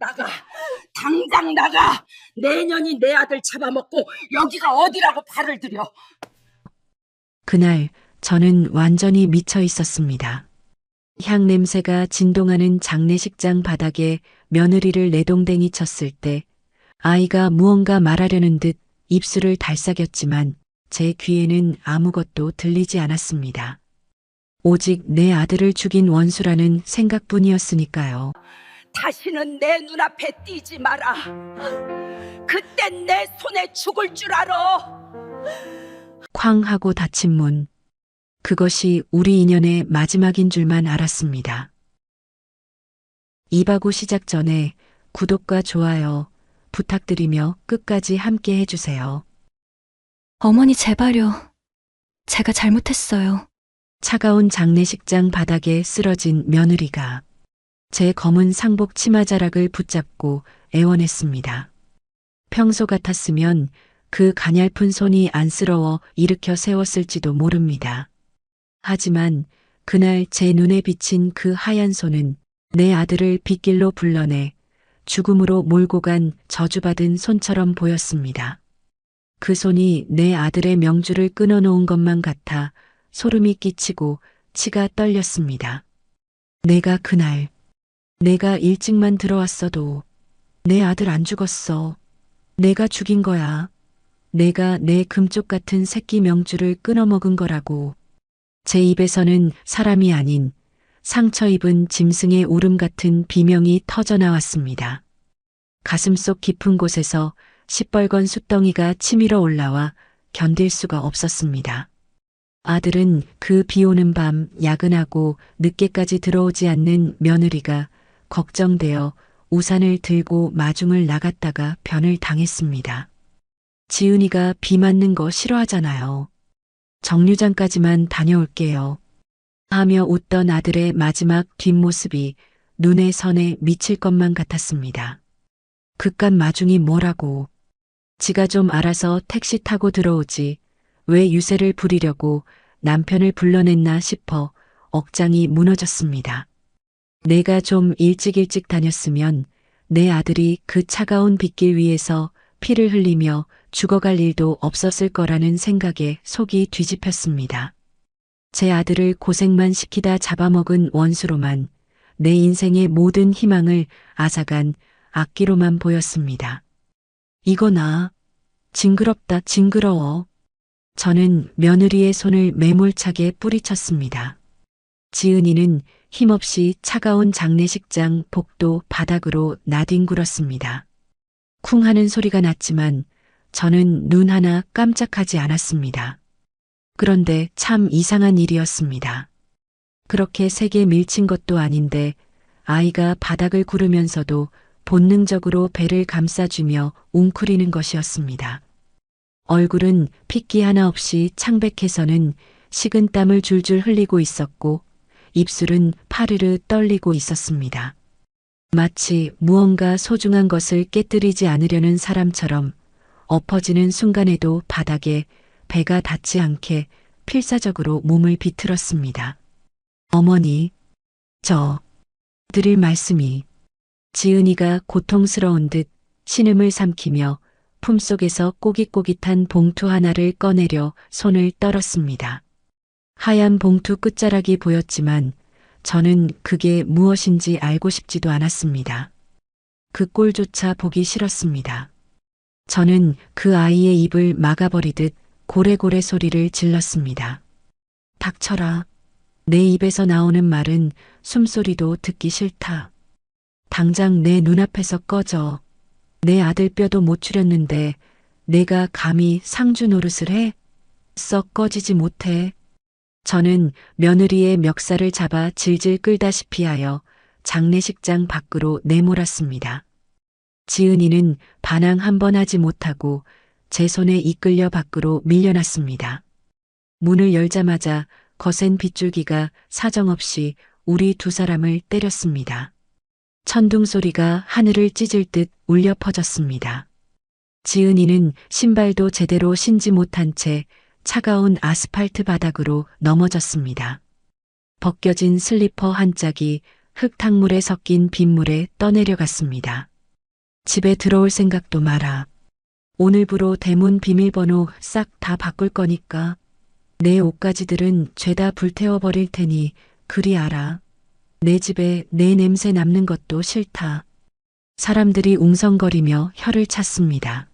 나가! 당장 나가! 내년이 내 아들 잡아먹고 여기가 어디라고 발을 들여! 그날 저는 완전히 미쳐 있었습니다. 향 냄새가 진동하는 장례식장 바닥에 며느리를 내동댕이 쳤을 때 아이가 무언가 말하려는 듯 입술을 달싹였지만 제 귀에는 아무것도 들리지 않았습니다. 오직 내 아들을 죽인 원수라는 생각뿐이었으니까요. 다시는 내 눈앞에 띄지 마라. 그땐 내 손에 죽을 줄 알아. 쾅 하고 닫힌 문. 그것이 우리 인연의 마지막인 줄만 알았습니다. 이바구 시작 전에 구독과 좋아요 부탁드리며 끝까지 함께 해주세요. 어머니 제발요. 제가 잘못했어요. 차가운 장례식장 바닥에 쓰러진 며느리가 제 검은 상복 치마자락을 붙잡고 애원했습니다. 평소 같았으면 그 가냘픈 손이 안쓰러워 일으켜 세웠을지도 모릅니다. 하지만 그날 제 눈에 비친 그 하얀 손은 내 아들을 빗길로 불러내 죽음으로 몰고 간 저주받은 손처럼 보였습니다. 그 손이 내 아들의 명주를 끊어놓은 것만 같아 소름이 끼치고 치가 떨렸습니다. 내가 그날, 내가 일찍만 들어왔어도 내 아들 안 죽었어. 내가 죽인 거야. 내가 내 금쪽 같은 새끼 명주를 끊어먹은 거라고. 제 입에서는 사람이 아닌 상처 입은 짐승의 울음 같은 비명이 터져나왔습니다. 가슴속 깊은 곳에서 시뻘건 숫덩이가 치밀어 올라와 견딜 수가 없었습니다. 아들은 그 비오는 밤 야근하고 늦게까지 들어오지 않는 며느리가 걱정되어 우산을 들고 마중을 나갔다가 변을 당했습니다. 지은이가 비 맞는 거 싫어하잖아요. 정류장까지만 다녀올게요. 하며 웃던 아들의 마지막 뒷모습이 눈에 선에 미칠 것만 같았습니다. 그깟 마중이 뭐라고. 지가 좀 알아서 택시 타고 들어오지. 왜 유세를 부리려고 남편을 불러냈나 싶어 억장이 무너졌습니다. 내가 좀 일찍 다녔으면 내 아들이 그 차가운 빗길 위에서 피를 흘리며 죽어갈 일도 없었을 거라는 생각에 속이 뒤집혔습니다. 제 아들을 고생만 시키다 잡아먹은 원수로만 내 인생의 모든 희망을 앗아간 악기로만 보였습니다. 이거나 징그럽다 징그러워. 저는 며느리의 손을 매몰차게 뿌리쳤습니다. 지은이는 힘없이 차가운 장례식장 복도 바닥으로 나뒹굴었습니다. 쿵 하는 소리가 났지만 저는 눈 하나 깜짝하지 않았습니다. 그런데 참 이상한 일이었습니다. 그렇게 세게 밀친 것도 아닌데 아이가 바닥을 구르면서도 본능적으로 배를 감싸주며 웅크리는 것이었습니다. 얼굴은 핏기 하나 없이 창백해서는 식은 땀을 줄줄 흘리고 있었고 입술은 파르르 떨리고 있었습니다. 마치 무언가 소중한 것을 깨뜨리지 않으려는 사람처럼 엎어지는 순간에도 바닥에 배가 닿지 않게 필사적으로 몸을 비틀었습니다. 어머니, 저 드릴 말씀이. 지은이가 고통스러운 듯 신음을 삼키며 품속에서 꼬깃꼬깃한 봉투 하나를 꺼내려 손을 떨었습니다. 하얀 봉투 끝자락이 보였지만 저는 그게 무엇인지 알고 싶지도 않았습니다. 그 꼴조차 보기 싫었습니다. 저는 그 아이의 입을 막아버리듯 고래고래 소리를 질렀습니다. 닥쳐라. 내 입에서 나오는 말은 숨소리도 듣기 싫다. 당장 내 눈앞에서 꺼져. 내 아들 뼈도 못 추렸는데 내가 감히 상주 노릇을 해? 썩 꺼지지 못해. 저는 며느리의 멱살을 잡아 질질 끌다시피 하여 장례식장 밖으로 내몰았습니다. 지은이는 반항 한 번 하지 못하고 제 손에 이끌려 밖으로 밀려났습니다. 문을 열자마자 거센 빗줄기가 사정없이 우리 두 사람을 때렸습니다. 천둥 소리가 하늘을 찢을 듯 울려 퍼졌습니다. 지은이는 신발도 제대로 신지 못한 채 차가운 아스팔트 바닥으로 넘어졌습니다. 벗겨진 슬리퍼 한 짝이 흙탕물에 섞인 빗물에 떠내려갔습니다. 집에 들어올 생각도 마라. 오늘부로 대문 비밀번호 싹 다 바꿀 거니까 내 옷가지들은 죄다 불태워버릴 테니 그리 알아. 내 집에 내 냄새 남는 것도 싫다. 사람들이 웅성거리며 혀를 찼습니다.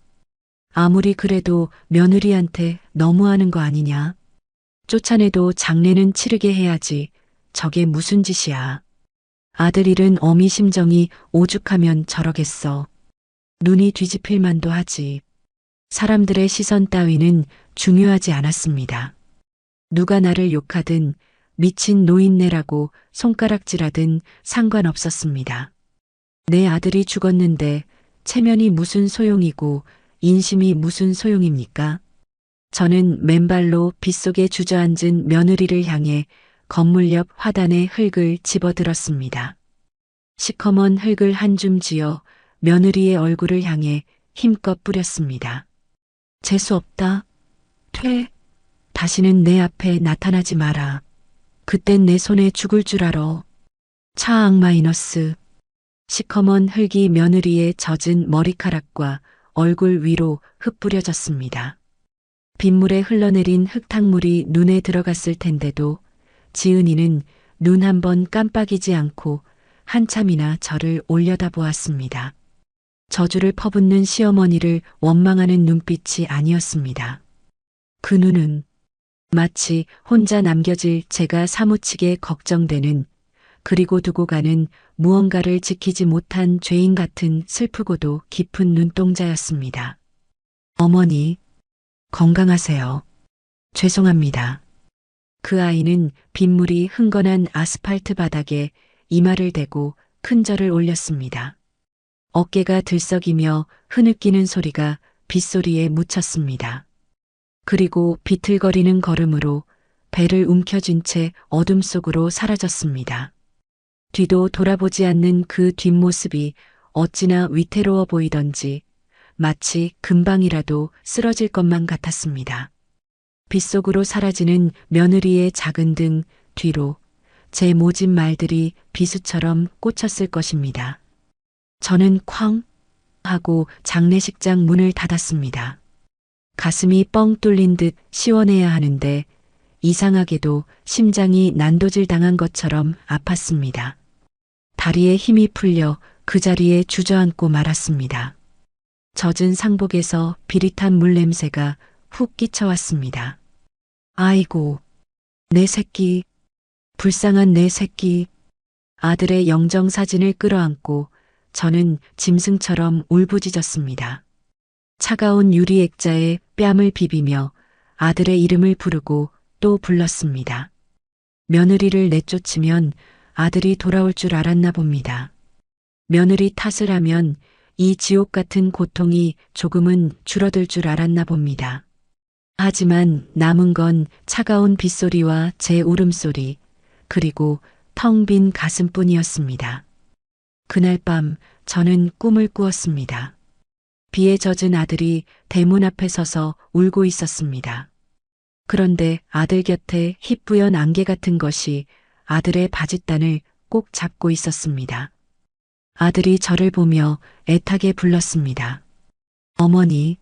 아무리 그래도 며느리한테 너무하는 거 아니냐. 쫓아내도 장례는 치르게 해야지. 저게 무슨 짓이야. 아들 잃은 어미 심정이 오죽하면 저러겠어. 눈이 뒤집힐 만도 하지. 사람들의 시선 따위는 중요하지 않았습니다. 누가 나를 욕하든 미친 노인네라고 손가락질하든 상관없었습니다. 내 아들이 죽었는데 체면이 무슨 소용이고 인심이 무슨 소용입니까? 저는 맨발로 빗속에 주저앉은 며느리를 향해 건물 옆 화단에 흙을 집어들었습니다. 시커먼 흙을 한 줌 쥐어 며느리의 얼굴을 향해 힘껏 뿌렸습니다. 재수 없다. 퇴. 다시는 내 앞에 나타나지 마라. 그땐 내 손에 죽을 줄 알아. 차 악마이너스. 시커먼 흙이 며느리의 젖은 머리카락과 얼굴 위로 흩뿌려졌습니다. 빗물에 흘러내린 흙탕물이 눈에 들어갔을 텐데도 지은이는 눈 한 번 깜빡이지 않고 한참이나 저를 올려다보았습니다. 저주를 퍼붓는 시어머니를 원망하는 눈빛이 아니었습니다. 그 눈은 마치 혼자 남겨질 제가 사무치게 걱정되는, 그리고 두고 가는 무언가를 지키지 못한 죄인 같은 슬프고도 깊은 눈동자였습니다. 어머니, 건강하세요. 죄송합니다. 그 아이는 빗물이 흥건한 아스팔트 바닥에 이마를 대고 큰 절을 올렸습니다. 어깨가 들썩이며 흐느끼는 소리가 빗소리에 묻혔습니다. 그리고 비틀거리는 걸음으로 배를 움켜쥔 채 어둠 속으로 사라졌습니다. 뒤도 돌아보지 않는 그 뒷모습이 어찌나 위태로워 보이던지 마치 금방이라도 쓰러질 것만 같았습니다. 빗속으로 사라지는 며느리의 작은 등 뒤로 제 모진 말들이 비수처럼 꽂혔을 것입니다. 저는 쾅 하고 장례식장 문을 닫았습니다. 가슴이 뻥 뚫린 듯 시원해야 하는데 이상하게도 심장이 난도질 당한 것처럼 아팠습니다. 다리에 힘이 풀려 그 자리에 주저앉고 말았습니다. 젖은 상복에서 비릿한 물 냄새가 훅 끼쳐왔습니다. 아이고, 내 새끼, 불쌍한 내 새끼. 아들의 영정사진을 끌어안고 저는 짐승처럼 울부짖었습니다. 차가운 유리 액자에 뺨을 비비며 아들의 이름을 부르고 또 불렀습니다. 며느리를 내쫓으면 아들이 돌아올 줄 알았나 봅니다. 며느리 탓을 하면 이 지옥 같은 고통이 조금은 줄어들 줄 알았나 봅니다. 하지만 남은 건 차가운 빗소리와 제 울음소리, 그리고 텅 빈 가슴뿐이었습니다. 그날 밤 저는 꿈을 꾸었습니다. 비에 젖은 아들이 대문 앞에 서서 울고 있었습니다. 그런데 아들 곁에 희뿌연 안개 같은 것이 아들의 바짓단을 꼭 잡고 있었습니다. 아들이 저를 보며 애타게 불렀습니다. 어머니,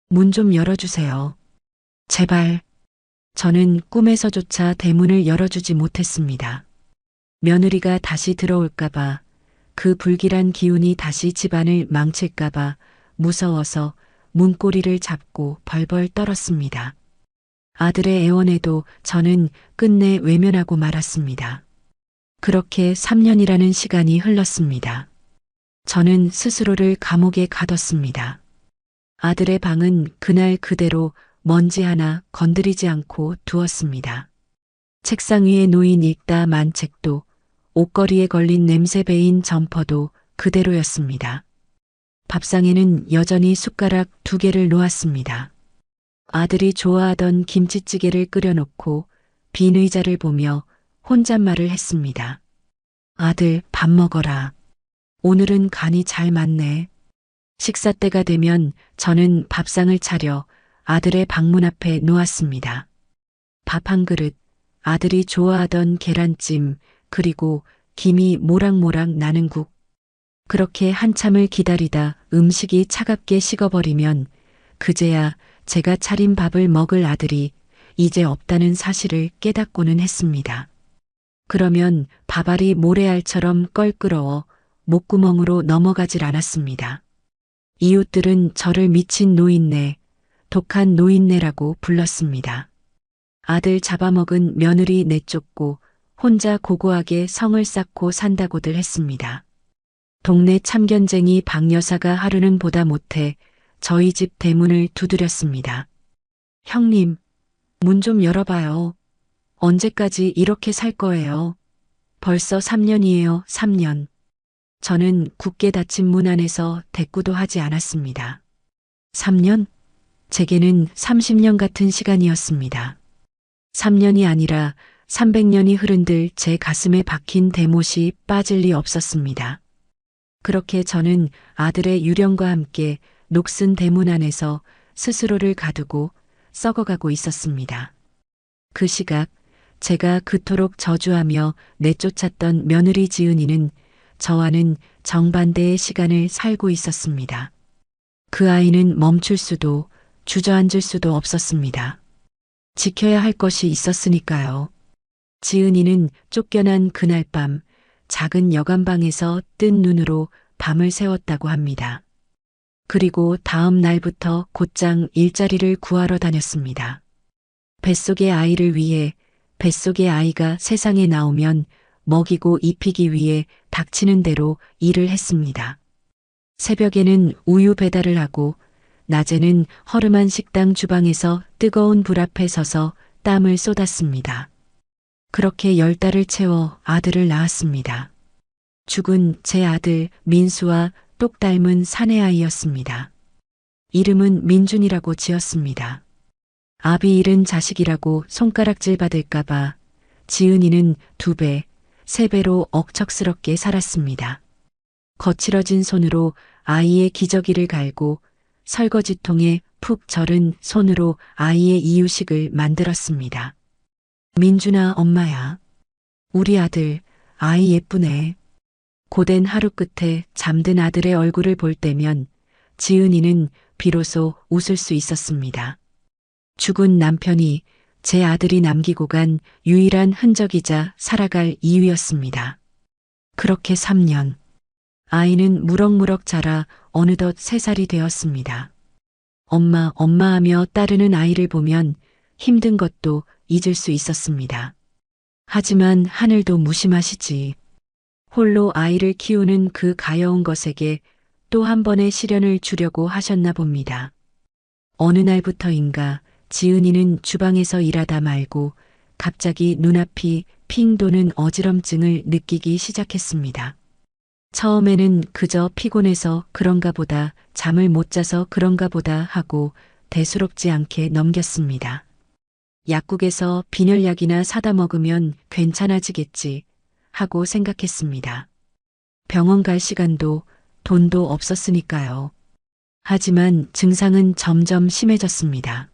문 좀 열어주세요. 제발. 저는 꿈에서조차 대문을 열어주지 못했습니다. 며느리가 다시 들어올까봐, 그 불길한 기운이 다시 집안을 망칠까봐 무서워서 문고리를 잡고 벌벌 떨었습니다. 아들의 애원에도 저는 끝내 외면하고 말았습니다. 그렇게 3년이라는 시간이 흘렀습니다. 저는 스스로를 감옥에 가뒀습니다. 아들의 방은 그날 그대로 먼지 하나 건드리지 않고 두었습니다. 책상 위에 놓인 읽다 만 책도, 옷걸이에 걸린 냄새 배인 점퍼도 그대로였습니다. 밥상에는 여전히 숟가락 2개를 놓았습니다. 아들이 좋아하던 김치찌개를 끓여놓고 빈 의자를 보며 혼잣말을 했습니다. 아들, 밥 먹어라. 오늘은 간이 잘 맞네. 식사 때가 되면 저는 밥상을 차려 아들의 방문 앞에 놓았습니다. 밥 한 그릇, 아들이 좋아하던 계란찜, 그리고 김이 모락모락 나는 국. 그렇게 한참을 기다리다 음식이 차갑게 식어버리면 그제야 제가 차린 밥을 먹을 아들이 이제 없다는 사실을 깨닫고는 했습니다. 그러면 밥알이 모래알처럼 껄끄러워 목구멍으로 넘어가질 않았습니다. 이웃들은 저를 미친 노인네, 독한 노인네라고 불렀습니다. 아들 잡아먹은 며느리 내쫓고 혼자 고고하게 성을 쌓고 산다고들 했습니다. 동네 참견쟁이 박 여사가 하루는 보다 못해 저희 집 대문을 두드렸습니다. 형님, 문 좀 열어봐요. 언제까지 이렇게 살 거예요? 벌써 3년이에요, 3년. 저는 굳게 닫힌 문 안에서 대꾸도 하지 않았습니다. 3년? 제게는 30년 같은 시간이었습니다. 3년이 아니라 300년이 흐른들 제 가슴에 박힌 대못이 빠질 리 없었습니다. 그렇게 저는 아들의 유령과 함께 녹슨 대문 안에서 스스로를 가두고 썩어가고 있었습니다. 그 시각 제가 그토록 저주하며 내쫓았던 며느리 지은이는 저와는 정반대의 시간을 살고 있었습니다. 그 아이는 멈출 수도 주저앉을 수도 없었습니다. 지켜야 할 것이 있었으니까요. 지은이는 쫓겨난 그날 밤 작은 여관방에서 뜬 눈으로 밤을 새웠다고 합니다. 그리고 다음 날부터 곧장 일자리를 구하러 다녔습니다. 뱃속의 아이를 위해 뱃속의 아이가 세상에 나오면 먹이고 입히기 위해 닥치는 대로 일을 했습니다. 새벽에는 우유 배달을 하고 낮에는 허름한 식당 주방에서 뜨거운 불 앞에 서서 땀을 쏟았습니다. 그렇게 10달을 채워 아들을 낳았습니다. 죽은 제 아들 민수와 똑 닮은 사내아이였습니다. 이름은 민준이라고 지었습니다. 아비 잃은 자식이라고 손가락질 받을까봐 지은이는 2배, 3배로 억척스럽게 살았습니다. 거칠어진 손으로 아이의 기저귀를 갈고 설거지통에 푹 절은 손으로 아이의 이유식을 만들었습니다. 민준아, 엄마야. 우리 아들, 아이 예쁘네. 고된 하루 끝에 잠든 아들의 얼굴을 볼 때면 지은이는 비로소 웃을 수 있었습니다. 죽은 남편이 제 아들이 남기고 간 유일한 흔적이자 살아갈 이유였습니다. 그렇게 3년. 아이는 무럭무럭 자라 어느덧 3살이 되었습니다. 엄마, 엄마 하며 따르는 아이를 보면 힘든 것도 잊을 수 있었습니다. 하지만 하늘도 무심하시지. 홀로 아이를 키우는 그 가여운 것에게 또 한 번의 시련을 주려고 하셨나 봅니다. 어느 날부터인가 지은이는 주방에서 일하다 말고 갑자기 눈앞이 핑 도는 어지럼증을 느끼기 시작했습니다. 처음에는 그저 피곤해서 그런가 보다, 잠을 못 자서 그런가 보다 하고 대수롭지 않게 넘겼습니다. 약국에서 빈혈약이나 사다 먹으면 괜찮아지겠지 하고 생각했습니다. 병원 갈 시간도 돈도 없었으니까요. 하지만 증상은 점점 심해졌습니다.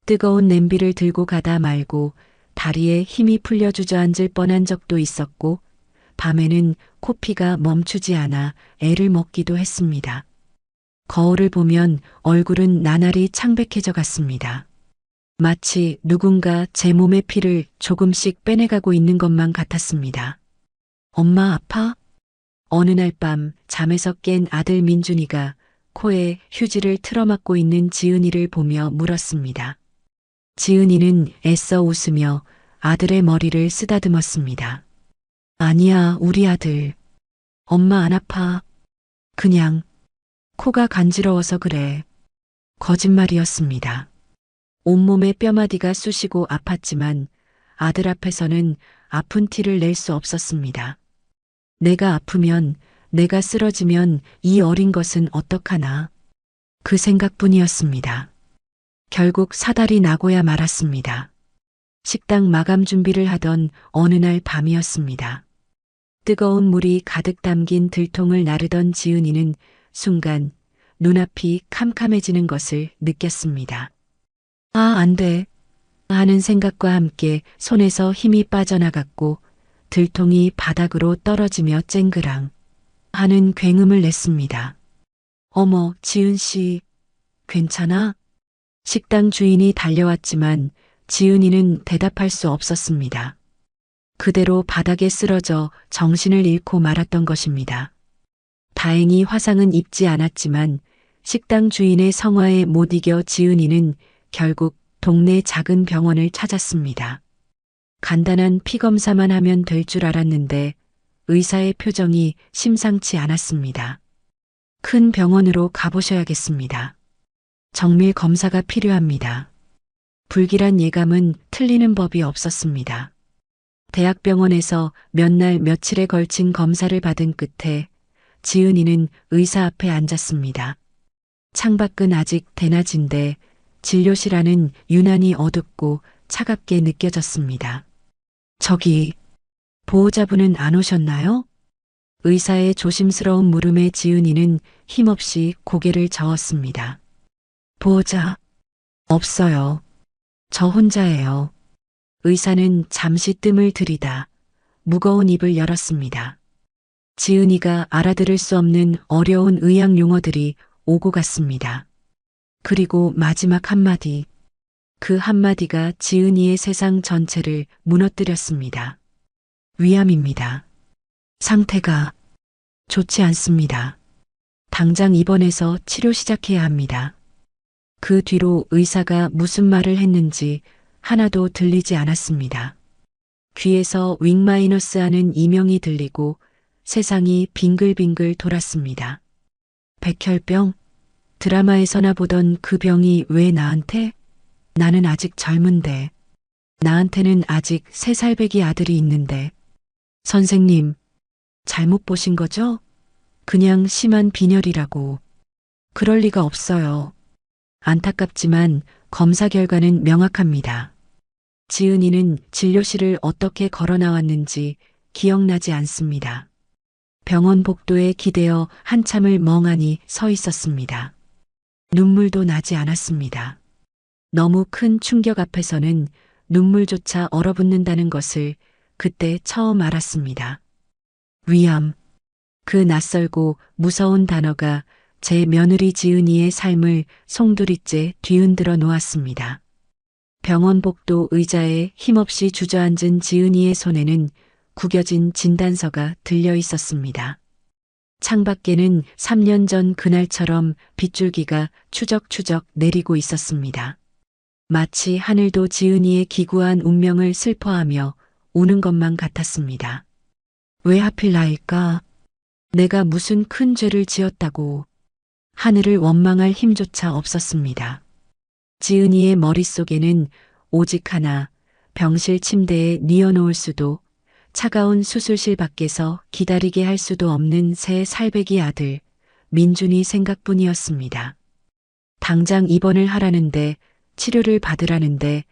뜨거운 냄비를 들고 가다 말고 다리에 힘이 풀려 주저앉을 뻔한 적도 있었고 밤에는 코피가 멈추지 않아 애를 먹기도 했습니다. 거울을 보면 얼굴은 나날이 창백해져 갔습니다. 마치 누군가 제 몸의 피를 조금씩 빼내가고 있는 것만 같았습니다. 엄마 아파? 어느 날 밤 잠에서 깬 아들 민준이가 코에 휴지를 틀어막고 있는 지은이를 보며 물었습니다. 지은이는 애써 웃으며 아들의 머리를 쓰다듬었습니다. 아니야, 우리 아들. 엄마 안 아파. 그냥 코가 간지러워서 그래. 거짓말이었습니다. 온몸의 뼈마디가 쑤시고 아팠지만 아들 앞에서는 아픈 티를 낼 수 없었습니다. 내가 아프면, 내가 쓰러지면 이 어린 것은 어떡하나. 그 생각뿐이었습니다. 결국 사달이 나고야 말았습니다. 식당 마감 준비를 하던 어느 날 밤이었습니다. 뜨거운 물이 가득 담긴 들통을 나르던 지은이는 순간 눈앞이 캄캄해지는 것을 느꼈습니다. 아, 안 돼. 하는 생각과 함께 손에서 힘이 빠져나갔고 들통이 바닥으로 떨어지며 쨍그랑 하는 굉음을 냈습니다. 어머, 지은 씨, 괜찮아? 식당 주인이 달려왔지만 지은이는 대답할 수 없었습니다. 그대로 바닥에 쓰러져 정신을 잃고 말았던 것입니다. 다행히 화상은 입지 않았지만 식당 주인의 성화에 못 이겨 지은이는 결국 동네 작은 병원을 찾았습니다. 간단한 피 검사만 하면 될 줄 알았는데 의사의 표정이 심상치 않았습니다. 큰 병원으로 가보셔야겠습니다. 정밀 검사가 필요합니다. 불길한 예감은 틀리는 법이 없었습니다. 대학병원에서 몇 날 며칠에 걸친 검사를 받은 끝에 지은이는 의사 앞에 앉았습니다. 창밖은 아직 대낮인데 진료실 안은 유난히 어둡고 차갑게 느껴졌습니다. 저기, 보호자분은 안 오셨나요? 의사의 조심스러운 물음에 지은이는 힘없이 고개를 저었습니다. 보호자, 없어요. 저 혼자예요. 의사는 잠시 뜸을 들이다 무거운 입을 열었습니다. 지은이가 알아들을 수 없는 어려운 의학 용어들이 오고 갔습니다. 그리고 마지막 한마디. 그 한마디가 지은이의 세상 전체를 무너뜨렸습니다. 위암입니다. 상태가 좋지 않습니다. 당장 입원해서 치료 시작해야 합니다. 그 뒤로 의사가 무슨 말을 했는지 하나도 들리지 않았습니다. 귀에서 윙마이너스 하는 이명이 들리고 세상이 빙글빙글 돌았습니다. 백혈병? 드라마에서나 보던 그 병이 왜 나한테? 나는 아직 젊은데. 나한테는 아직 3살배기 아들이 있는데. 선생님, 잘못 보신 거죠? 그냥 심한 빈혈이라고. 그럴 리가 없어요. 안타깝지만 검사 결과는 명확합니다. 지은이는 진료실을 어떻게 걸어 나왔는지 기억나지 않습니다. 병원 복도에 기대어 한참을 멍하니 서 있었습니다. 눈물도 나지 않았습니다. 너무 큰 충격 앞에서는 눈물조차 얼어붙는다는 것을 그때 처음 알았습니다. 위암. 그 낯설고 무서운 단어가 제 며느리 지은이의 삶을 송두리째 뒤흔들어 놓았습니다. 병원 복도 의자에 힘없이 주저앉은 지은이의 손에는 구겨진 진단서가 들려 있었습니다. 창밖에는 3년 전 그날처럼 빗줄기가 추적추적 내리고 있었습니다. 마치 하늘도 지은이의 기구한 운명을 슬퍼하며 우는 것만 같았습니다. 왜 하필 나일까? 내가 무슨 큰 죄를 지었다고. 하늘을 원망할 힘조차 없었습니다. 지은이의 머릿속에는 오직 하나, 병실 침대에 뉘어놓을 수도, 차가운 수술실 밖에서 기다리게 할 수도 없는 3살배기 아들, 민준이 생각뿐이었습니다. 당장 입원을 하라는데, 치료를 받으라는데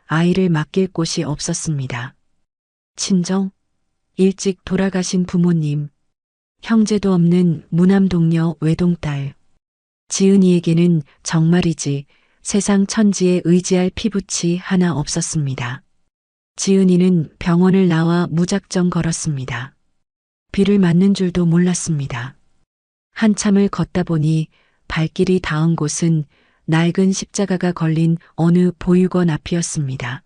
아이를 맡길 곳이 없었습니다. 친정, 일찍 돌아가신 부모님, 형제도 없는 무남동녀 외동딸. 지은이에게는 정말이지 세상 천지에 의지할 피부치 하나 없었습니다. 지은이는 병원을 나와 무작정 걸었습니다. 비를 맞는 줄도 몰랐습니다. 한참을 걷다 보니 발길이 닿은 곳은 낡은 십자가가 걸린 어느 보육원 앞이었습니다.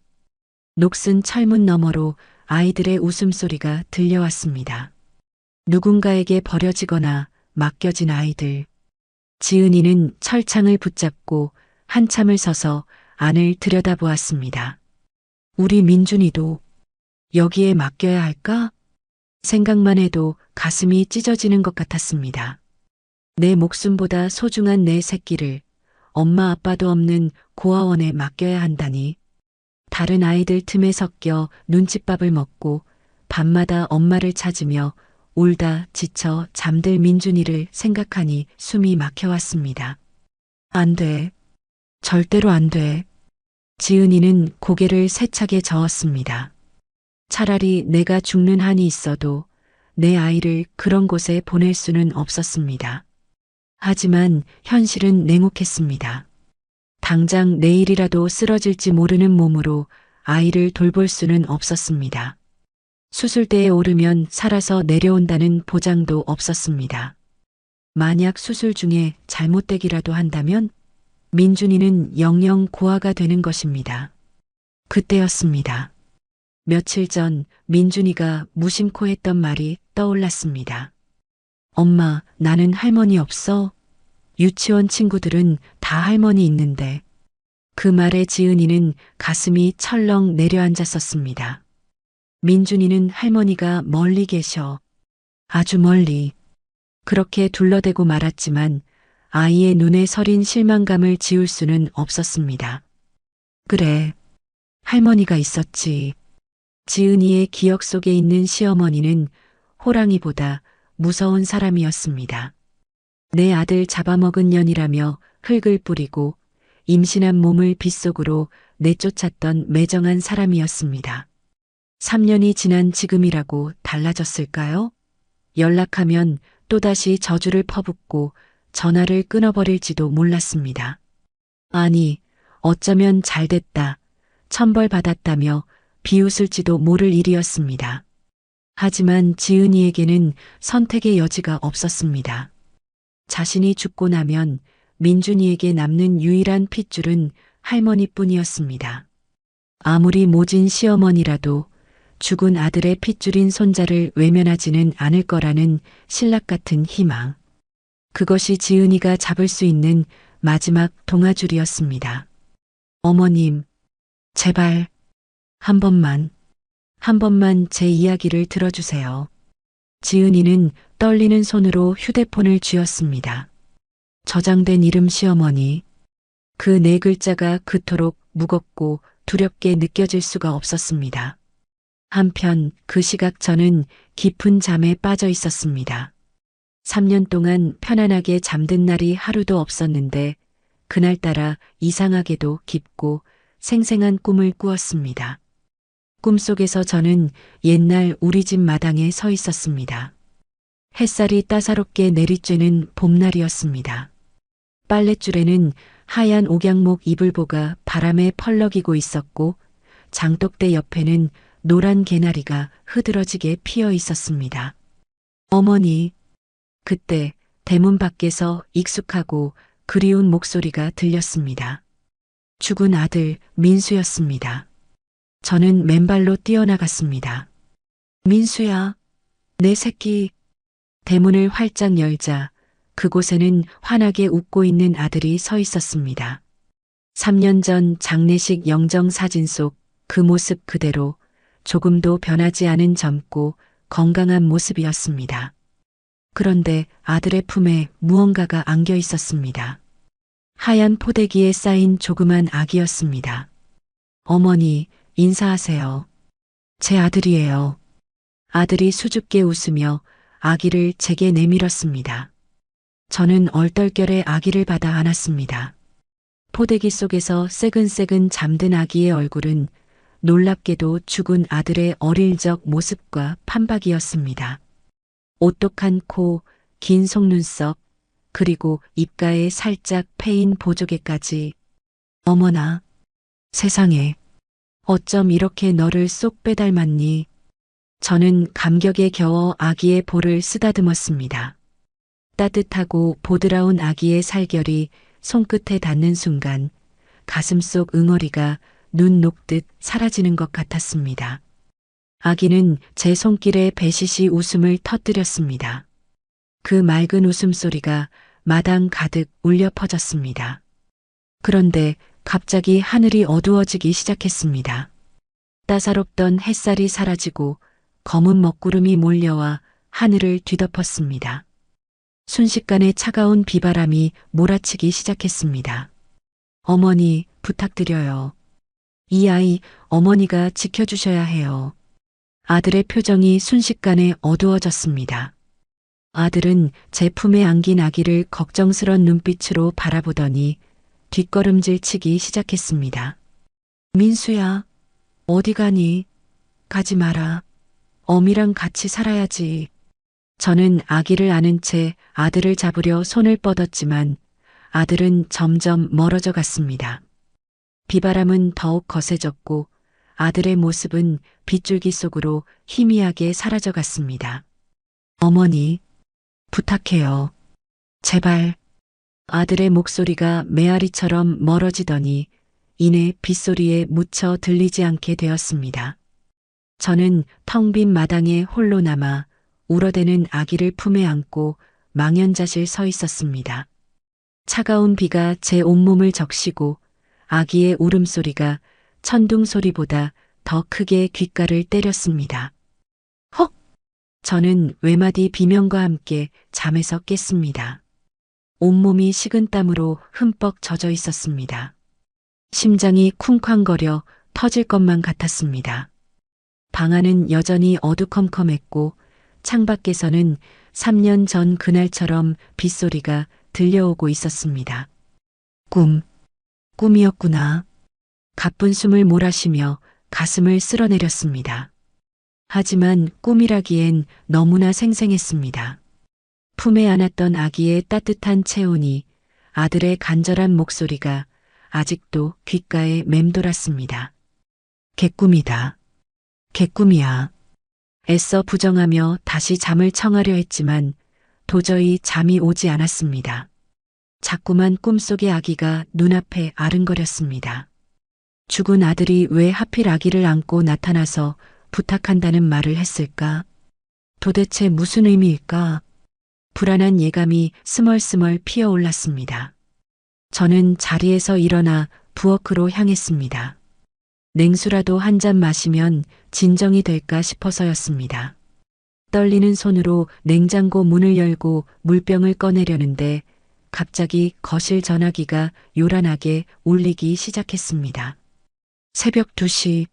녹슨 철문 너머로 아이들의 웃음소리가 들려왔습니다. 누군가에게 버려지거나 맡겨진 아이들. 지은이는 철창을 붙잡고 한참을 서서 안을 들여다보았습니다. 우리 민준이도 여기에 맡겨야 할까? 생각만 해도 가슴이 찢어지는 것 같았습니다. 내 목숨보다 소중한 내 새끼를 엄마 아빠도 없는 고아원에 맡겨야 한다니. 다른 아이들 틈에 섞여 눈칫밥을 먹고 밤마다 엄마를 찾으며 울다 지쳐 잠들 민준이를 생각하니 숨이 막혀왔습니다. 안 돼. 절대로 안 돼. 지은이는 고개를 세차게 저었습니다. 차라리 내가 죽는 한이 있어도 내 아이를 그런 곳에 보낼 수는 없었습니다. 하지만 현실은 냉혹했습니다. 당장 내일이라도 쓰러질지 모르는 몸으로 아이를 돌볼 수는 없었습니다. 수술대에 오르면 살아서 내려온다는 보장도 없었습니다. 만약 수술 중에 잘못되기라도 한다면 민준이는 영영 고아가 되는 것입니다. 그때였습니다. 며칠 전 민준이가 무심코 했던 말이 떠올랐습니다. 엄마, 나는 할머니 없어? 유치원 친구들은 다 할머니 있는데. 그 말에 지은이는 가슴이 철렁 내려앉았었습니다. 민준이는 할머니가 멀리 계셔. 아주 멀리. 그렇게 둘러대고 말았지만 아이의 눈에 서린 실망감을 지울 수는 없었습니다. 그래, 할머니가 있었지. 지은이의 기억 속에 있는 시어머니는 호랑이보다 무서운 사람이었습니다. 내 아들 잡아먹은 년이라며 흙을 뿌리고 임신한 몸을 빗속으로 내쫓았던 매정한 사람이었습니다. 3년이 지난 지금이라고 달라졌을까요? 연락하면 또다시 저주를 퍼붓고 전화를 끊어버릴지도 몰랐습니다. 아니, 어쩌면 잘됐다, 천벌받았다며 비웃을지도 모를 일이었습니다. 하지만 지은이에게는 선택의 여지가 없었습니다. 자신이 죽고 나면 민준이에게 남는 유일한 핏줄은 할머니뿐이었습니다. 아무리 모진 시어머니라도 죽은 아들의 핏줄인 손자를 외면하지는 않을 거라는 신락 같은 희망. 그것이 지은이가 잡을 수 있는 마지막 동아줄이었습니다. 어머님, 제발 한 번만 제 이야기를 들어주세요. 지은이는 떨리는 손으로 휴대폰을 쥐었습니다. 저장된 이름 시어머니. 그 네 글자가 그토록 무겁고 두렵게 느껴질 수가 없었습니다. 한편 그 시각 저는 깊은 잠에 빠져 있었습니다. 3년 동안 편안하게 잠든 날이 하루도 없었는데 그날따라 이상하게도 깊고 생생한 꿈을 꾸었습니다. 꿈속에서 저는 옛날 우리 집 마당에 서 있었습니다. 햇살이 따사롭게 내리쬐는 봄날이었습니다. 빨랫줄에는 하얀 옥양목 이불보가 바람에 펄럭이고 있었고 장독대 옆에는 노란 개나리가 흐드러지게 피어 있었습니다. 어머니, 그때 대문 밖에서 익숙하고 그리운 목소리가 들렸습니다. 죽은 아들 민수였습니다. 저는 맨발로 뛰어나갔습니다. 민수야, 내 새끼. 대문을 활짝 열자 그곳에는 환하게 웃고 있는 아들이 서 있었습니다. 3년 전 장례식 영정 사진 속 그 모습 그대로 조금도 변하지 않은 젊고 건강한 모습이었습니다. 그런데 아들의 품에 무언가가 안겨 있었습니다. 하얀 포대기에 쌓인 조그만 아기였습니다. 어머니, 인사하세요. 제 아들이에요. 아들이 수줍게 웃으며 아기를 제게 내밀었습니다. 저는 얼떨결에 아기를 받아 안았습니다. 포대기 속에서 새근새근 잠든 아기의 얼굴은 놀랍게도 죽은 아들의 어릴 적 모습과 판박이었습니다. 오똑한 코, 긴 속눈썹, 그리고 입가에 살짝 패인 보조개까지. 어머나, 세상에, 어쩜 이렇게 너를 쏙 빼닮았니? 저는 감격에 겨워 아기의 볼을 쓰다듬었습니다. 따뜻하고 보드라운 아기의 살결이 손끝에 닿는 순간 가슴속 응어리가 눈 녹듯 사라지는 것 같았습니다. 아기는 제 손길에 배시시 웃음을 터뜨렸습니다. 그 맑은 웃음소리가 마당 가득 울려 퍼졌습니다. 그런데 갑자기 하늘이 어두워지기 시작했습니다. 따사롭던 햇살이 사라지고 검은 먹구름이 몰려와 하늘을 뒤덮었습니다. 순식간에 차가운 비바람이 몰아치기 시작했습니다. 어머니, 부탁드려요. 이 아이 어머니가 지켜주셔야 해요. 아들의 표정이 순식간에 어두워졌습니다. 아들은 제 품에 안긴 아기를 걱정스런 눈빛으로 바라보더니 뒷걸음질 치기 시작했습니다. 민수야, 어디 가니? 가지 마라. 어미랑 같이 살아야지. 저는 아기를 안은 채 아들을 잡으려 손을 뻗었지만 아들은 점점 멀어져 갔습니다. 비바람은 더욱 거세졌고 아들의 모습은 빗줄기 속으로 희미하게 사라져 갔습니다. 어머니, 부탁해요. 제발. 아들의 목소리가 메아리처럼 멀어지더니 이내 빗소리에 묻혀 들리지 않게 되었습니다. 저는 텅 빈 마당에 홀로 남아 울어대는 아기를 품에 안고 망연자실 서 있었습니다. 차가운 비가 제 온몸을 적시고 아기의 울음소리가 천둥 소리보다 더 크게 귓가를 때렸습니다. 헉! 저는 외마디 비명과 함께 잠에서 깼습니다. 온몸이 식은땀으로 흠뻑 젖어 있었습니다. 심장이 쿵쾅거려 터질 것만 같았습니다. 방 안은 여전히 어두컴컴했고 창밖에서는 3년 전 그날처럼 빗소리가 들려오고 있었습니다. 꿈이었구나. 가쁜 숨을 몰아쉬며 가슴을 쓸어내렸습니다. 하지만 꿈이라기엔 너무나 생생했습니다. 품에 안았던 아기의 따뜻한 체온이, 아들의 간절한 목소리가 아직도 귓가에 맴돌았습니다. 개꿈이다. 개꿈이야. 애써 부정하며 다시 잠을 청하려 했지만 도저히 잠이 오지 않았습니다. 자꾸만 꿈속의 아기가 눈앞에 아른거렸습니다. 죽은 아들이 왜 하필 아기를 안고 나타나서 부탁한다는 말을 했을까? 도대체 무슨 의미일까? 불안한 예감이 스멀스멀 피어올랐습니다. 저는 자리에서 일어나 부엌으로 향했습니다. 냉수라도 한 잔 마시면 진정이 될까 싶어서였습니다. 떨리는 손으로 냉장고 문을 열고 물병을 꺼내려는데 갑자기 거실 전화기가 요란하게 울리기 시작했습니다. 새벽 2시.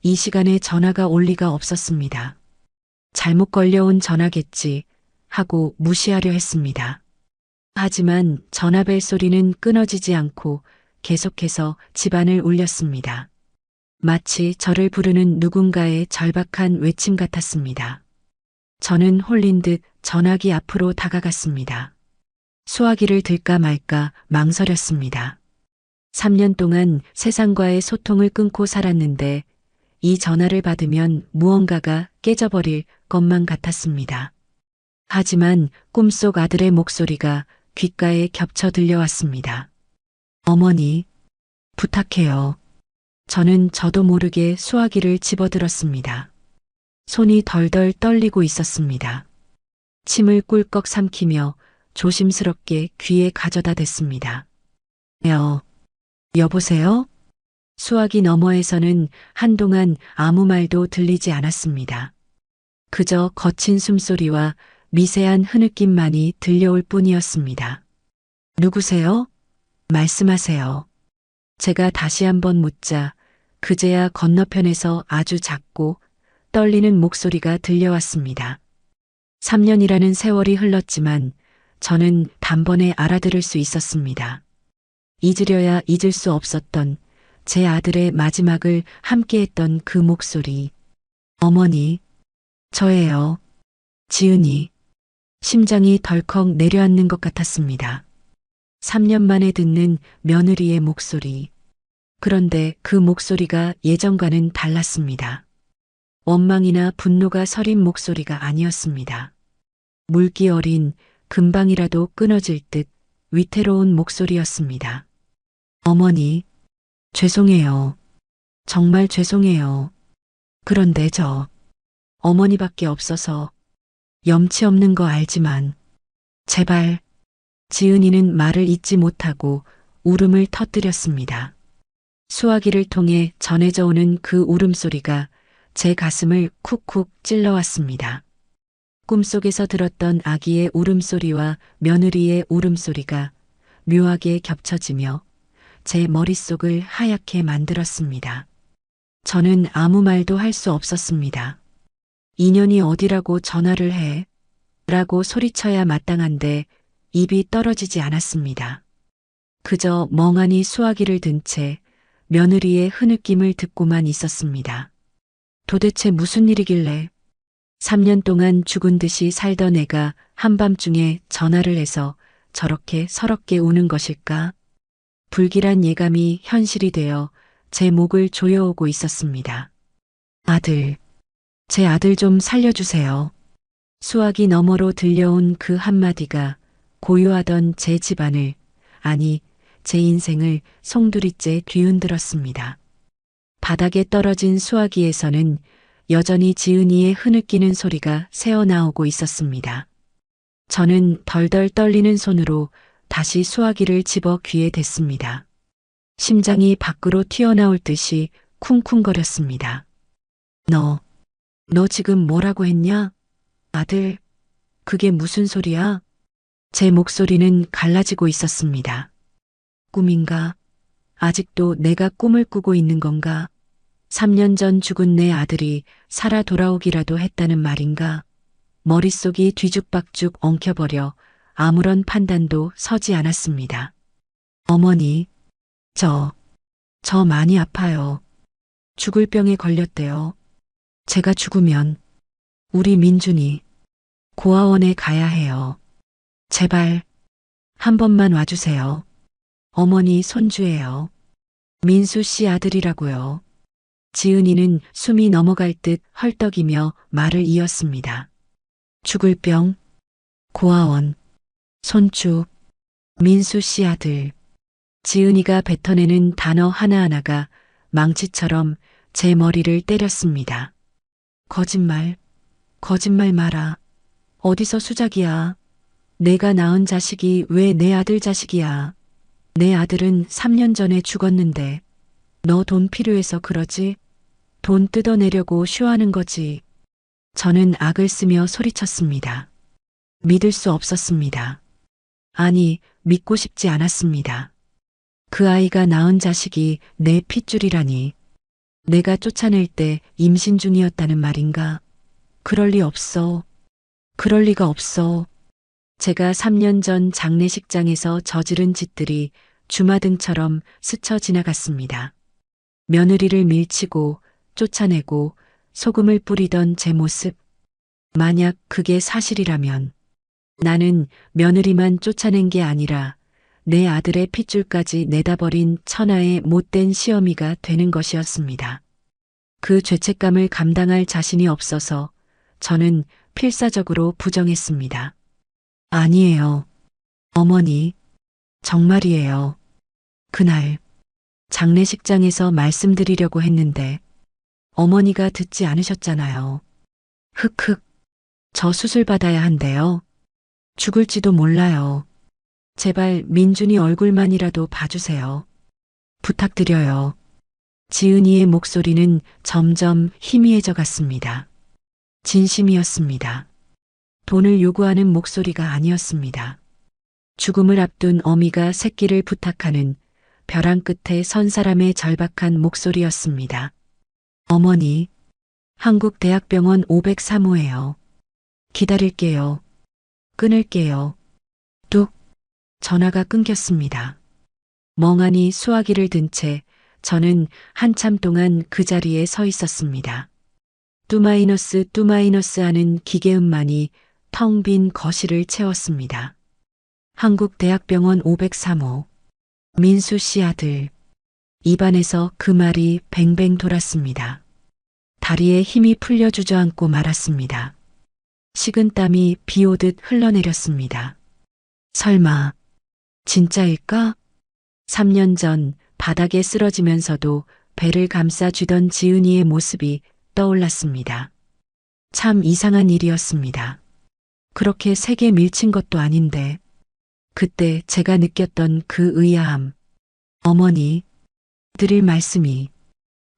이 시간에 전화가 올 리가 없었습니다. 잘못 걸려온 전화겠지 하고 무시하려 했습니다. 하지만 전화벨 소리는 끊어지지 않고 계속해서 집안을 울렸습니다. 마치 저를 부르는 누군가의 절박한 외침 같았습니다. 저는 홀린 듯 전화기 앞으로 다가갔습니다. 수화기를 들까 말까 망설였습니다. 3년 동안 세상과의 소통을 끊고 살았는데 이 전화를 받으면 무언가가 깨져버릴 것만 같았습니다. 하지만 꿈속 아들의 목소리가 귓가에 겹쳐 들려왔습니다. 어머니, 부탁해요. 저는 저도 모르게 수화기를 집어들었습니다. 손이 덜덜 떨리고 있었습니다. 침을 꿀꺽 삼키며 조심스럽게 귀에 가져다 댔습니다. 여보세요? 수화기 너머에서는 한동안 아무 말도 들리지 않았습니다. 그저 거친 숨소리와 미세한 흐느낌만이 들려올 뿐이었습니다. 누구세요? 말씀하세요. 제가 다시 한번 묻자 그제야 건너편에서 아주 작고 떨리는 목소리가 들려왔습니다. 3년이라는 세월이 흘렀지만 저는 단번에 알아들을 수 있었습니다. 잊으려야 잊을 수 없었던 제 아들의 마지막을 함께했던 그 목소리. 어머니, 저예요. 지은이. 심장이 덜컥 내려앉는 것 같았습니다. 3년 만에 듣는 며느리의 목소리. 그런데 그 목소리가 예전과는 달랐습니다. 원망이나 분노가 서린 목소리가 아니었습니다. 물기 어린 금방이라도 끊어질 듯 위태로운 목소리였습니다. 어머니, 죄송해요. 정말 죄송해요. 그런데 저 어머니밖에 없어서 염치 없는 거 알지만 제발. 지은이는 말을 잇지 못하고 울음을 터뜨렸습니다. 수화기를 통해 전해져 오는 그 울음소리가 제 가슴을 쿡쿡 찔러왔습니다. 꿈속에서 들었던 아기의 울음소리와 며느리의 울음소리가 묘하게 겹쳐지며 제 머릿속을 하얗게 만들었습니다. 저는 아무 말도 할 수 없었습니다. 인연이 어디라고 전화를 해? 라고 소리쳐야 마땅한데 입이 떨어지지 않았습니다. 그저 멍하니 수화기를 든 채 며느리의 흐느낌을 듣고만 있었습니다. 도대체 무슨 일이길래 3년 동안 죽은 듯이 살던 애가 한밤중에 전화를 해서 저렇게 서럽게 우는 것일까? 불길한 예감이 현실이 되어 제 목을 조여오고 있었습니다. 아들, 제 아들 좀 살려주세요. 수화기 너머로 들려온 그 한마디가 고요하던 제 집안을, 아니, 제 인생을 송두리째 뒤흔들었습니다. 바닥에 떨어진 수화기에서는 여전히 지은이의 흐느끼는 소리가 새어나오고 있었습니다. 저는 덜덜 떨리는 손으로 다시 수화기를 집어 귀에 댔습니다. 심장이 밖으로 튀어나올 듯이 쿵쿵거렸습니다. 너 지금 뭐라고 했냐? 아들, 그게 무슨 소리야? 제 목소리는 갈라지고 있었습니다. 꿈인가? 아직도 내가 꿈을 꾸고 있는 건가? 3년 전 죽은 내 아들이 살아 돌아오기라도 했다는 말인가? 머릿속이 뒤죽박죽 엉켜버려 아무런 판단도 서지 않았습니다. 어머니, 저 많이 아파요. 죽을 병에 걸렸대요. 제가 죽으면 우리 민준이 고아원에 가야 해요. 제발 한 번만 와주세요. 어머니 손주예요. 민수 씨 아들이라고요. 지은이는 숨이 넘어갈 듯 헐떡이며 말을 이었습니다. 죽을 병, 고아원, 손주, 민수 씨 아들. 지은이가 뱉어내는 단어 하나하나가 망치처럼 제 머리를 때렸습니다. 거짓말 마라. 어디서 수작이야. 내가 낳은 자식이 왜 내 아들 자식이야. 내 아들은 3년 전에 죽었는데 너 돈 필요해서 그러지? 돈 뜯어내려고 쇼하는 거지. 저는 악을 쓰며 소리쳤습니다. 믿을 수 없었습니다. 아니, 믿고 싶지 않았습니다. 그 아이가 낳은 자식이 내 핏줄이라니. 내가 쫓아낼 때 임신 중이었다는 말인가? 그럴 리 없어. 그럴 리가 없어. 제가 3년 전 장례식장에서 저지른 짓들이 주마등처럼 스쳐 지나갔습니다. 며느리를 밀치고 쫓아내고 소금을 뿌리던 제 모습. 만약 그게 사실이라면 나는 며느리만 쫓아낸 게 아니라 내 아들의 핏줄까지 내다버린 천하의 못된 시어미가 되는 것이었습니다. 그 죄책감을 감당할 자신이 없어서 저는 필사적으로 부정했습니다. 아니에요. 어머니, 정말이에요. 그날 장례식장에서 말씀드리려고 했는데 어머니가 듣지 않으셨잖아요. 흑흑, 저 수술 받아야 한대요. 죽을지도 몰라요. 제발 민준이 얼굴만이라도 봐주세요. 부탁드려요. 지은이의 목소리는 점점 희미해져 갔습니다. 진심이었습니다. 돈을 요구하는 목소리가 아니었습니다. 죽음을 앞둔 어미가 새끼를 부탁하는 벼랑 끝에 선 사람의 절박한 목소리였습니다. 어머니, 한국대학병원 503호예요. 기다릴게요. 끊을게요. 뚝. 전화가 끊겼습니다. 멍하니 수화기를 든 채 저는 한참 동안 그 자리에 서 있었습니다. 뚜마이너스 하는 기계음만이 텅 빈 거실을 채웠습니다. 한국대학병원 503호. 민수 씨 아들. 입안에서 그 말이 뱅뱅 돌았습니다. 다리에 힘이 풀려 주저앉고 말았습니다. 식은땀이 비 오듯 흘러내렸습니다. 설마 진짜일까? 3년 전 바닥에 쓰러지면서도 배를 감싸 쥐던 지은이의 모습이 떠올랐습니다. 참 이상한 일이었습니다. 그렇게 세게 밀친 것도 아닌데 그때 제가 느꼈던 그 의아함. 어머니, 드릴 말씀이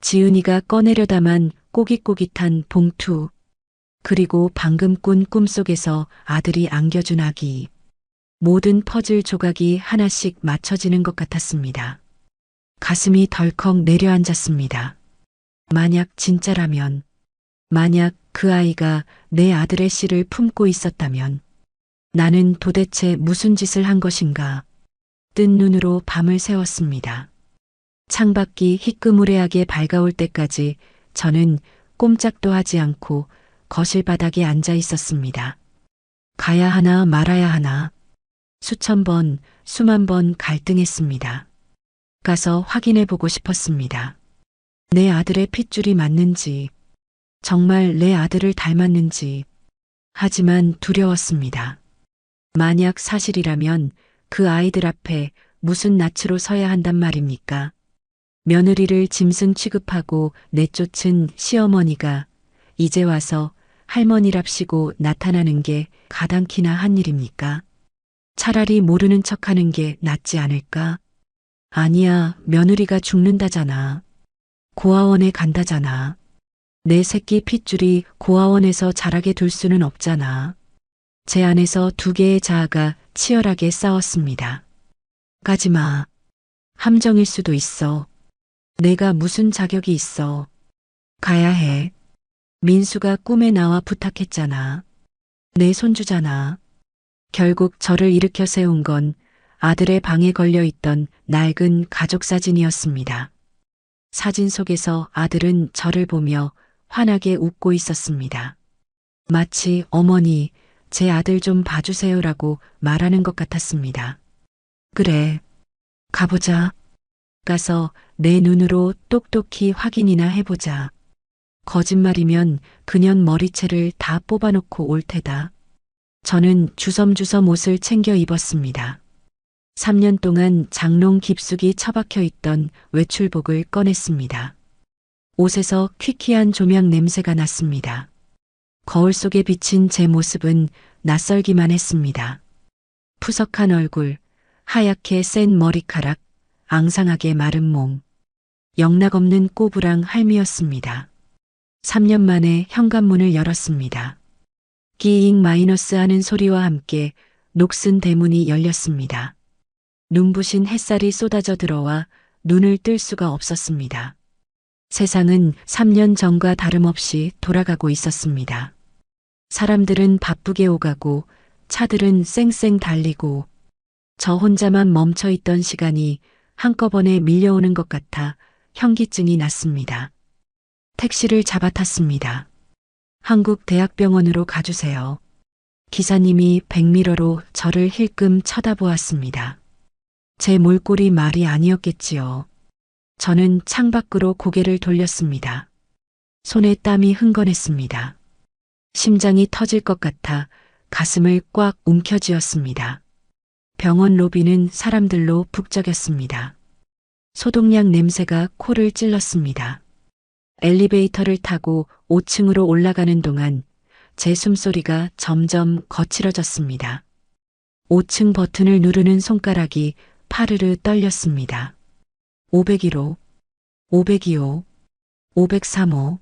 지은이가 꺼내려다만 꼬깃꼬깃한 봉투 그리고 방금 꾼 꿈속에서 아들이 안겨준 아기. 모든 퍼즐 조각이 하나씩 맞춰지는 것 같았습니다. 가슴이 덜컥 내려앉았습니다. 만약 진짜라면, 만약 그 아이가 내 아들의 씨를 품고 있었다면 나는 도대체 무슨 짓을 한 것인가? 뜬 눈으로 밤을 새웠습니다. 창밖이 희끄무레하게 밝아올 때까지 저는 꼼짝도 하지 않고 거실 바닥에 앉아 있었습니다. 가야 하나 말아야 하나. 수천 번, 수만 번 갈등했습니다. 가서 확인해 보고 싶었습니다. 내 아들의 핏줄이 맞는지, 정말 내 아들을 닮았는지. 하지만 두려웠습니다. 만약 사실이라면 그 아이들 앞에 무슨 낯으로 서야 한단 말입니까? 며느리를 짐승 취급하고 내쫓은 시어머니가 이제 와서 할머니랍시고 나타나는 게 가당키나 한 일입니까? 차라리 모르는 척하는 게 낫지 않을까? 아니야, 며느리가 죽는다잖아. 고아원에 간다잖아. 내 새끼 핏줄이 고아원에서 자라게 둘 수는 없잖아. 제 안에서 두 개의 자아가 치열하게 싸웠습니다. 가지마. 함정일 수도 있어. 내가 무슨 자격이 있어. 가야 해. 민수가 꿈에 나와 부탁했잖아. 내 손주잖아. 결국 저를 일으켜 세운 건 아들의 방에 걸려 있던 낡은 가족 사진이었습니다. 사진 속에서 아들은 저를 보며 환하게 웃고 있었습니다. 마치 어머니, 제 아들 좀 봐주세요라고 말하는 것 같았습니다. 그래, 가보자. 가서 내 눈으로 똑똑히 확인이나 해보자. 거짓말이면 그년 머리채를 다 뽑아놓고 올 테다. 저는 주섬주섬 옷을 챙겨 입었습니다. 3년 동안 장롱 깊숙이 처박혀 있던 외출복을 꺼냈습니다. 옷에서 퀴퀴한 조명 냄새가 났습니다. 거울 속에 비친 제 모습은 낯설기만 했습니다. 푸석한 얼굴, 하얗게 센 머리카락, 앙상하게 마른 몸, 영락없는 꼬부랑 할미였습니다. 3년 만에 현관문을 열었습니다. 끼잉 마이너스 하는 소리와 함께 녹슨 대문이 열렸습니다. 눈부신 햇살이 쏟아져 들어와 눈을 뜰 수가 없었습니다. 세상은 3년 전과 다름없이 돌아가고 있었습니다. 사람들은 바쁘게 오가고 차들은 쌩쌩 달리고 저 혼자만 멈춰 있던 시간이 한꺼번에 밀려오는 것 같아 현기증이 났습니다. 택시를 잡아탔습니다. 한국대학병원으로 가주세요. 기사님이 백미러로 저를 힐끔 쳐다보았습니다. 제 몰골이 말이 아니었겠지요. 저는 창밖으로 고개를 돌렸습니다. 손에 땀이 흥건했습니다. 심장이 터질 것 같아 가슴을 꽉 움켜쥐었습니다. 병원 로비는 사람들로 북적였습니다. 소독약 냄새가 코를 찔렀습니다. 엘리베이터를 타고 5층으로 올라가는 동안 제 숨소리가 점점 거칠어졌습니다. 5층 버튼을 누르는 손가락이 파르르 떨렸습니다. 501호, 502호, 503호.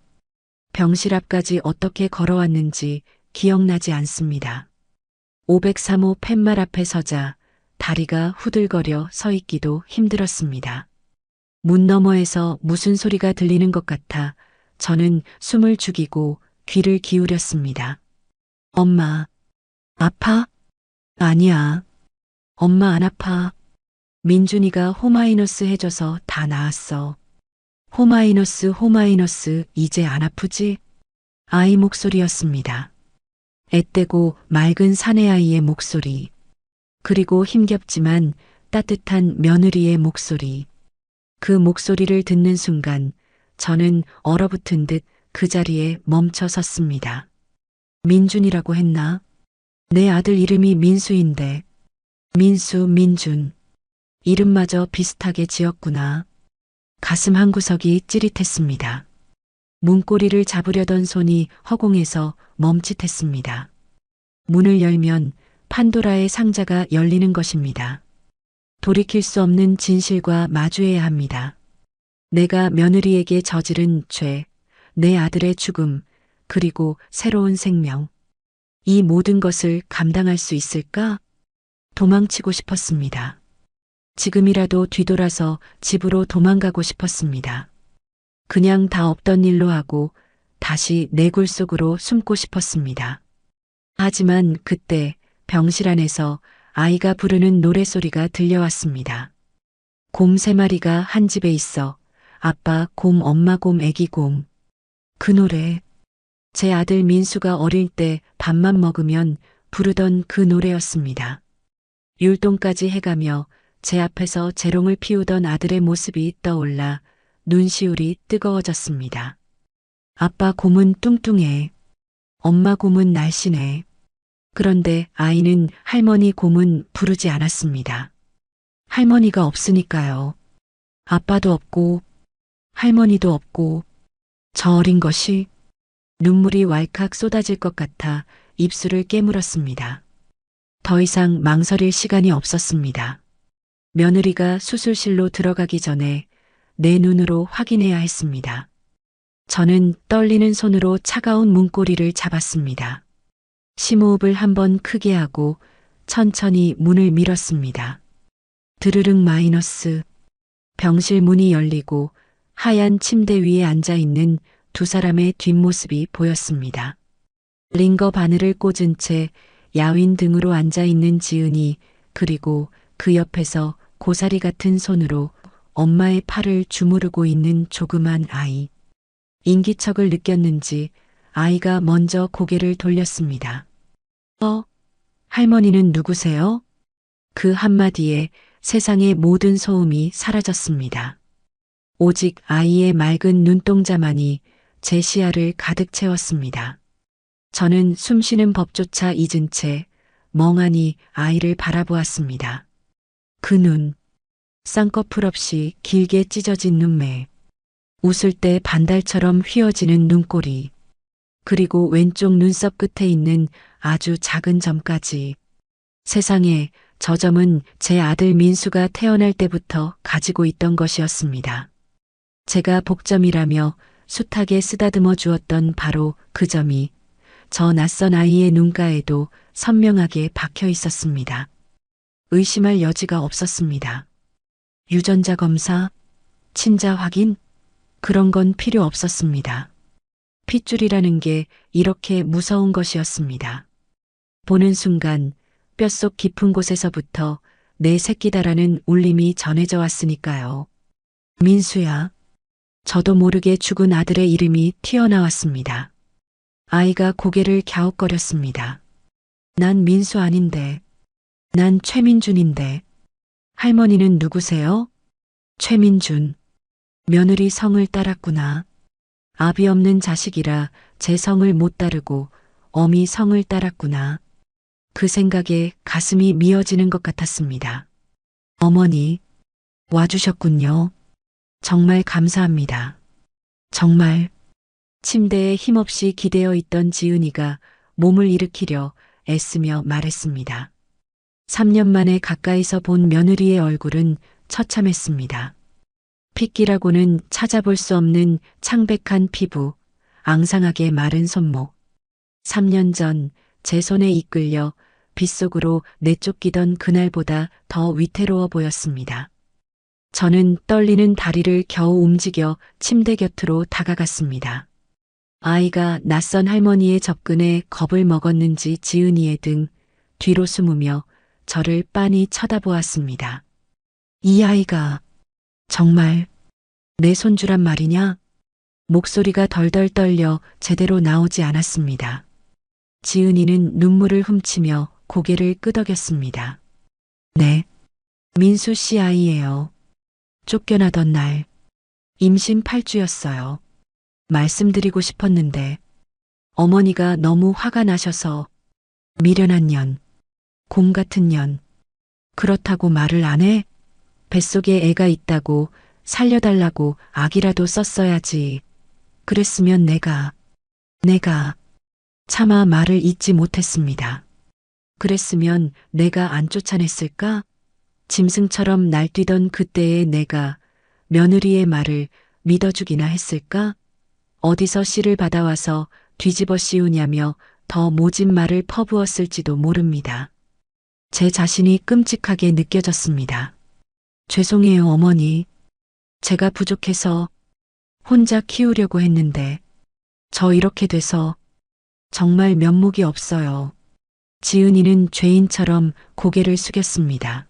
병실 앞까지 어떻게 걸어왔는지 기억나지 않습니다. 503호 팻말 앞에 서자 다리가 후들거려 서 있기도 힘들었습니다. 문 너머에서 무슨 소리가 들리는 것 같아 저는 숨을 죽이고 귀를 기울였습니다. 엄마, 아파? 아니야. 엄마 안 아파. 민준이가 호마이너스 해줘서 다 나았어. 호마이너스, 이제 안 아프지? 아이 목소리였습니다. 앳되고 맑은 사내아이의 목소리. 그리고 힘겹지만 따뜻한 며느리의 목소리. 그 목소리를 듣는 순간 저는 얼어붙은 듯 그 자리에 멈춰 섰습니다. 민준이라고 했나? 내 아들 이름이 민수인데. 민준. 이름마저 비슷하게 지었구나. 가슴 한구석이 찌릿했습니다. 문고리를 잡으려던 손이 허공에서 멈칫했습니다. 문을 열면 판도라의 상자가 열리는 것입니다. 돌이킬 수 없는 진실과 마주해야 합니다. 내가 며느리에게 저지른 죄, 내 아들의 죽음, 그리고 새로운 생명. 이 모든 것을 감당할 수 있을까? 도망치고 싶었습니다. 지금이라도 뒤돌아서 집으로 도망가고 싶었습니다. 그냥 다 없던 일로 하고 다시 내 굴 속으로 숨고 싶었습니다. 하지만 그때 병실 안에서 아이가 부르는 노래소리가 들려왔습니다. 곰 3마리가 한 집에 있어. 아빠 곰, 엄마 곰, 애기 곰. 그 노래. 제 아들 민수가 어릴 때 밥만 먹으면 부르던 그 노래였습니다. 율동까지 해가며 제 앞에서 재롱을 피우던 아들의 모습이 떠올라 눈시울이 뜨거워졌습니다. 아빠 곰은 뚱뚱해. 엄마 곰은 날씬해. 그런데 아이는 할머니 곰은 부르지 않았습니다. 할머니가 없으니까요. 아빠도 없고 할머니도 없고 저 어린 것이 눈물이 왈칵 쏟아질 것 같아 입술을 깨물었습니다. 더 이상 망설일 시간이 없었습니다. 며느리가 수술실로 들어가기 전에 내 눈으로 확인해야 했습니다. 저는 떨리는 손으로 차가운 문고리를 잡았습니다. 심호흡을 한번 크게 하고 천천히 문을 밀었습니다. 드르륵 마이너스. 병실 문이 열리고 하얀 침대 위에 앉아 있는 두 사람의 뒷모습이 보였습니다. 링거 바늘을 꽂은 채 야윈 등으로 앉아 있는 지은이, 그리고 그 옆에서 고사리 같은 손으로 엄마의 팔을 주무르고 있는 조그만 아이. 인기척을 느꼈는지 아이가 먼저 고개를 돌렸습니다. 할머니는 누구세요? 그 한마디에 세상의 모든 소음이 사라졌습니다. 오직 아이의 맑은 눈동자만이 제 시야를 가득 채웠습니다. 저는 숨쉬는 법조차 잊은 채 멍하니 아이를 바라보았습니다. 그 눈, 쌍꺼풀 없이 길게 찢어진 눈매, 웃을 때 반달처럼 휘어지는 눈꼬리, 그리고 왼쪽 눈썹 끝에 있는 아주 작은 점까지. 세상에, 저 점은 제 아들 민수가 태어날 때부터 가지고 있던 것이었습니다. 제가 복점이라며 숱하게 쓰다듬어 주었던 바로 그 점이 저 낯선 아이의 눈가에도 선명하게 박혀 있었습니다. 의심할 여지가 없었습니다. 유전자 검사, 친자 확인, 그런 건 필요 없었습니다. 핏줄이라는 게 이렇게 무서운 것이었습니다. 보는 순간 뼛속 깊은 곳에서부터 내 새끼다라는 울림이 전해져 왔으니까요. 민수야. 저도 모르게 죽은 아들의 이름이 튀어나왔습니다. 아이가 고개를 갸웃거렸습니다. 난 민수 아닌데. 난 최민준인데. 할머니는 누구세요? 최민준. 며느리 성을 따랐구나. 아비 없는 자식이라 제 성을 못 따르고 어미 성을 따랐구나. 그 생각에 가슴이 미어지는 것 같았습니다. 어머니, 와주셨군요. 정말 감사합니다. 정말. 침대에 힘없이 기대어 있던 지은이가 몸을 일으키려 애쓰며 말했습니다. 3년 만에 가까이서 본 며느리의 얼굴은 처참했습니다. 핏기라고는 찾아볼 수 없는 창백한 피부, 앙상하게 마른 손목. 3년 전 제 손에 이끌려 빗속으로 내쫓기던 그날보다 더 위태로워 보였습니다. 저는 떨리는 다리를 겨우 움직여 침대 곁으로 다가갔습니다. 아이가 낯선 할머니의 접근에 겁을 먹었는지 지은이의 등 뒤로 숨으며 저를 빤히 쳐다보았습니다. 이 아이가 정말 내 손주란 말이냐? 목소리가 덜덜 떨려 제대로 나오지 않았습니다. 지은이는 눈물을 훔치며 고개를 끄덕였습니다. 네, 민수 씨 아이예요. 쫓겨나던 날 임신 8주였어요. 말씀드리고 싶었는데 어머니가 너무 화가 나셔서 미련한 년, 곰 같은 년. 그렇다고 말을 안 해? 뱃속에 애가 있다고 살려달라고 악이라도 썼어야지. 그랬으면 내가 차마 말을 잇지 못했습니다. 그랬으면 내가 안 쫓아냈을까? 짐승처럼 날뛰던 그때의 내가 며느리의 말을 믿어주기나 했을까? 어디서 씨를 받아와서 뒤집어 씌우냐며 더 모진 말을 퍼부었을지도 모릅니다. 제 자신이 끔찍하게 느껴졌습니다. 죄송해요, 어머니. 제가 부족해서 혼자 키우려고 했는데 저 이렇게 돼서 정말 면목이 없어요. 지은이는 죄인처럼 고개를 숙였습니다.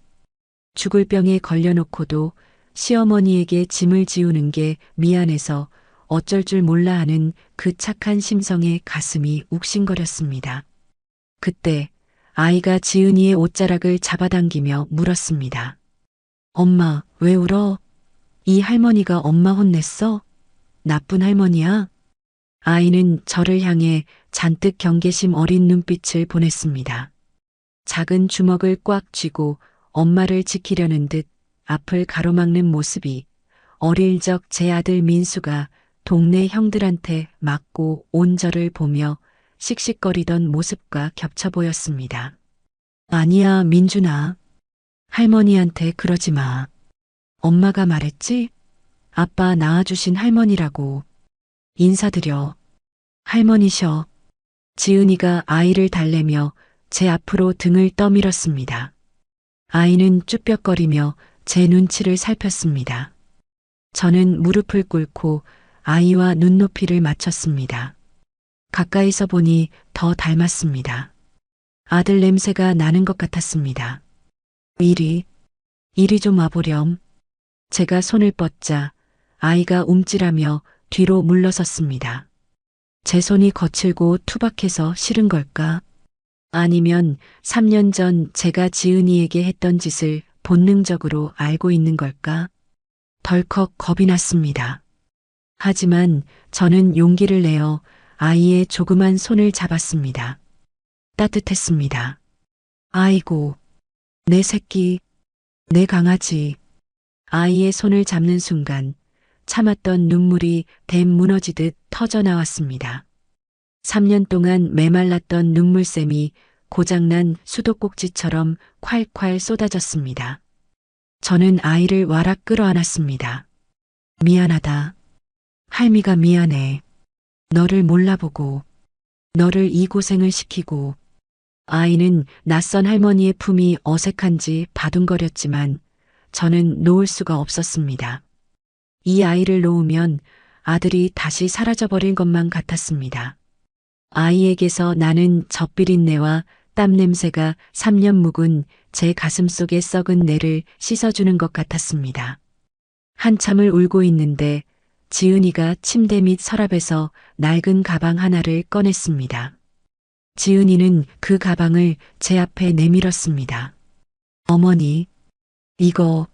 죽을 병에 걸려놓고도 시어머니에게 짐을 지우는 게 미안해서 어쩔 줄 몰라 하는 그 착한 심성에 가슴이 욱신거렸습니다. 그때 아이가 지은이의 옷자락을 잡아당기며 물었습니다. 엄마, 왜 울어? 이 할머니가 엄마 혼냈어? 나쁜 할머니야? 아이는 저를 향해 잔뜩 경계심 어린 눈빛을 보냈습니다. 작은 주먹을 꽉 쥐고 엄마를 지키려는 듯 앞을 가로막는 모습이 어릴 적 제 아들 민수가 동네 형들한테 맞고 온 저를 보며 씩씩거리던 모습과 겹쳐 보였습니다. 아니야, 민준아. 할머니한테 그러지 마. 엄마가 말했지? 아빠 낳아주신 할머니라고. 인사드려. 할머니셔. 지은이가 아이를 달래며 제 앞으로 등을 떠밀었습니다. 아이는 쭈뼛거리며 제 눈치를 살폈습니다. 저는 무릎을 꿇고 아이와 눈높이를 맞췄습니다. 가까이서 보니 더 닮았습니다. 아들 냄새가 나는 것 같았습니다. 이리 좀 와보렴. 제가 손을 뻗자 아이가 움찔하며 뒤로 물러섰습니다. 제 손이 거칠고 투박해서 싫은 걸까? 아니면 3년 전 제가 지은이에게 했던 짓을 본능적으로 알고 있는 걸까? 덜컥 겁이 났습니다. 하지만 저는 용기를 내어 아이의 조그만 손을 잡았습니다. 따뜻했습니다. 아이고, 내 새끼, 내 강아지. 아이의 손을 잡는 순간 참았던 눈물이 댐 무너지듯 터져 나왔습니다. 3년 동안 메말랐던 눈물샘이 고장난 수도꼭지처럼 콸콸 쏟아졌습니다. 저는 아이를 와락 끌어안았습니다. 미안하다. 할미가 미안해. 너를 몰라보고, 너를 이 고생을 시키고. 아이는 낯선 할머니의 품이 어색한지 바둥거렸지만 저는 놓을 수가 없었습니다. 이 아이를 놓으면 아들이 다시 사라져버릴 것만 같았습니다. 아이에게서 나는 젖비린내와 땀 냄새가 3년 묵은 제 가슴 속의 썩은 내를 씻어주는 것 같았습니다. 한참을 울고 있는데 지은이가 침대 밑 서랍에서 낡은 가방 하나를 꺼냈습니다. 지은이는 그 가방을 제 앞에 내밀었습니다. 어머니, 이거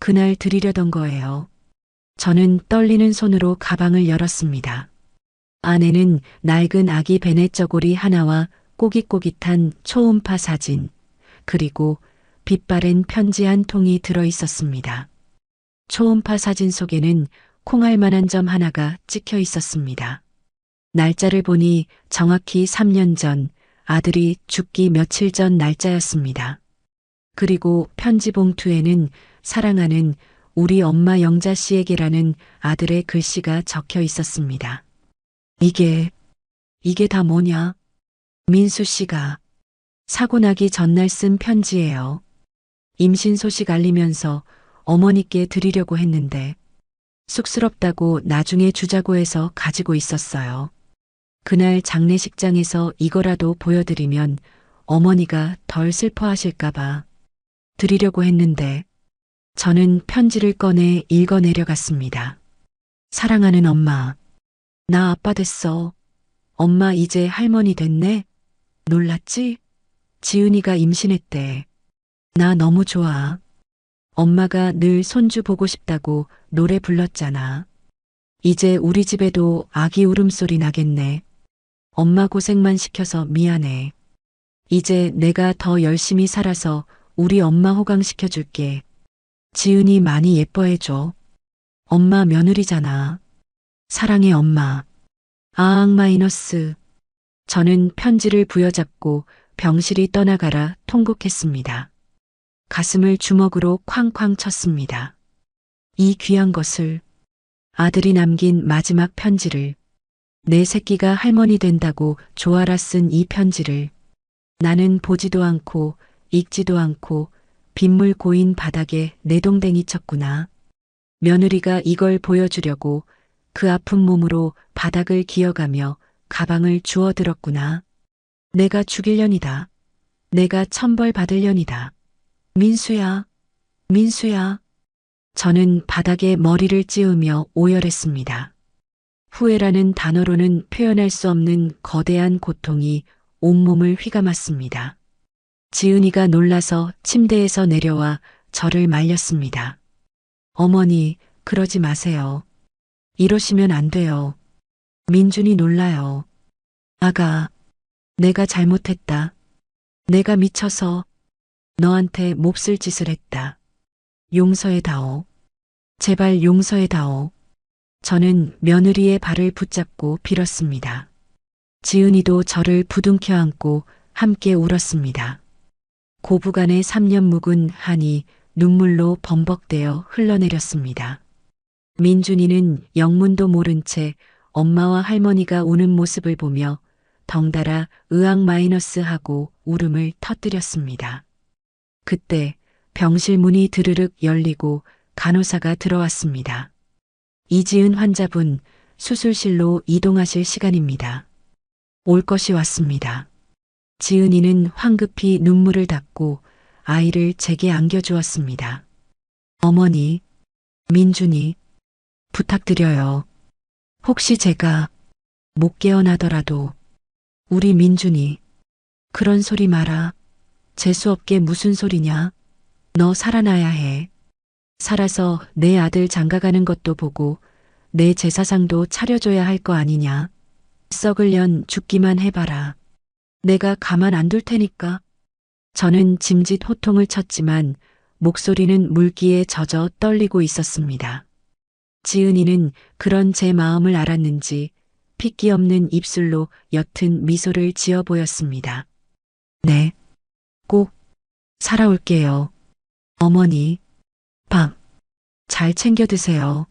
그날 드리려던 거예요. 저는 떨리는 손으로 가방을 열었습니다. 안에는 낡은 아기 베넷 저고리 하나와 꼬깃꼬깃한 초음파 사진, 그리고 빛바랜 편지 한 통이 들어 있었습니다. 초음파 사진 속에는 콩알만한 점 하나가 찍혀 있었습니다. 날짜를 보니 정확히 3년 전 아들이 죽기 며칠 전 날짜였습니다. 그리고 편지 봉투에는 사랑하는 우리 엄마 영자 씨에게라는 아들의 글씨가 적혀 있었습니다. 이게 다 뭐냐? 민수 씨가 사고 나기 전날 쓴 편지예요. 임신 소식 알리면서 어머니께 드리려고 했는데 쑥스럽다고 나중에 주자고 해서 가지고 있었어요. 그날 장례식장에서 이거라도 보여드리면 어머니가 덜 슬퍼하실까봐 드리려고 했는데 저는 편지를 꺼내 읽어내려갔습니다. 사랑하는 엄마, 나 아빠 됐어. 엄마 이제 할머니 됐네? 놀랐지? 지은이가 임신했대. 나 너무 좋아. 엄마가 늘 손주 보고 싶다고 노래 불렀잖아. 이제 우리 집에도 아기 울음소리 나겠네. 엄마 고생만 시켜서 미안해. 이제 내가 더 열심히 살아서 우리 엄마 호강시켜줄게. 지은이 많이 예뻐해줘. 엄마 며느리잖아. 사랑해 엄마. 아앙 마이너스. 저는 편지를 부여잡고 병실이 떠나가라 통곡했습니다. 가슴을 주먹으로 쾅쾅 쳤습니다. 이 귀한 것을, 아들이 남긴 마지막 편지를, 내 새끼가 할머니 된다고 조아라 쓴 이 편지를 나는 보지도 않고 읽지도 않고 빗물 고인 바닥에 내동댕이 쳤구나. 며느리가 이걸 보여주려고 그 아픈 몸으로 바닥을 기어가며 가방을 주워들었구나. 내가 죽일년이다. 내가 천벌 받을년이다. 민수야, 민수야. 저는 바닥에 머리를 찌우며 오열했습니다. 후회라는 단어로는 표현할 수 없는 거대한 고통이 온몸을 휘감았습니다. 지은이가 놀라서 침대에서 내려와 저를 말렸습니다. 어머니, 그러지 마세요. 이러시면 안 돼요. 민준이 놀라요. 아가, 내가 잘못했다. 내가 미쳐서 너한테 몹쓸 짓을 했다. 용서해다오. 제발 용서해다오. 저는 며느리의 발을 붙잡고 빌었습니다. 지은이도 저를 부둥켜 안고 함께 울었습니다. 고부간의 3년 묵은 한이 눈물로 범벅되어 흘러내렸습니다. 민준이는 영문도 모른 채 엄마와 할머니가 우는 모습을 보며 덩달아 의학 마이너스 하고 울음을 터뜨렸습니다. 그때 병실 문이 드르륵 열리고 간호사가 들어왔습니다. 이지은 환자분 수술실로 이동하실 시간입니다. 올 것이 왔습니다. 지은이는 황급히 눈물을 닦고 아이를 제게 안겨주었습니다. 어머니, 민준이, 부탁드려요. 혹시 제가 못 깨어나더라도 우리 민준이 그런 소리 마라. 재수없게 무슨 소리냐? 너 살아나야 해. 살아서 내 아들 장가가는 것도 보고 내 제사상도 차려줘야 할 거 아니냐. 썩을년 죽기만 해봐라. 내가 가만 안 둘 테니까. 저는 짐짓 호통을 쳤지만 목소리는 물기에 젖어 떨리고 있었습니다. 지은이는 그런 제 마음을 알았는지 핏기 없는 입술로 옅은 미소를 지어 보였습니다. 네, 꼭 살아올게요. 어머니, 밥 잘 챙겨 드세요.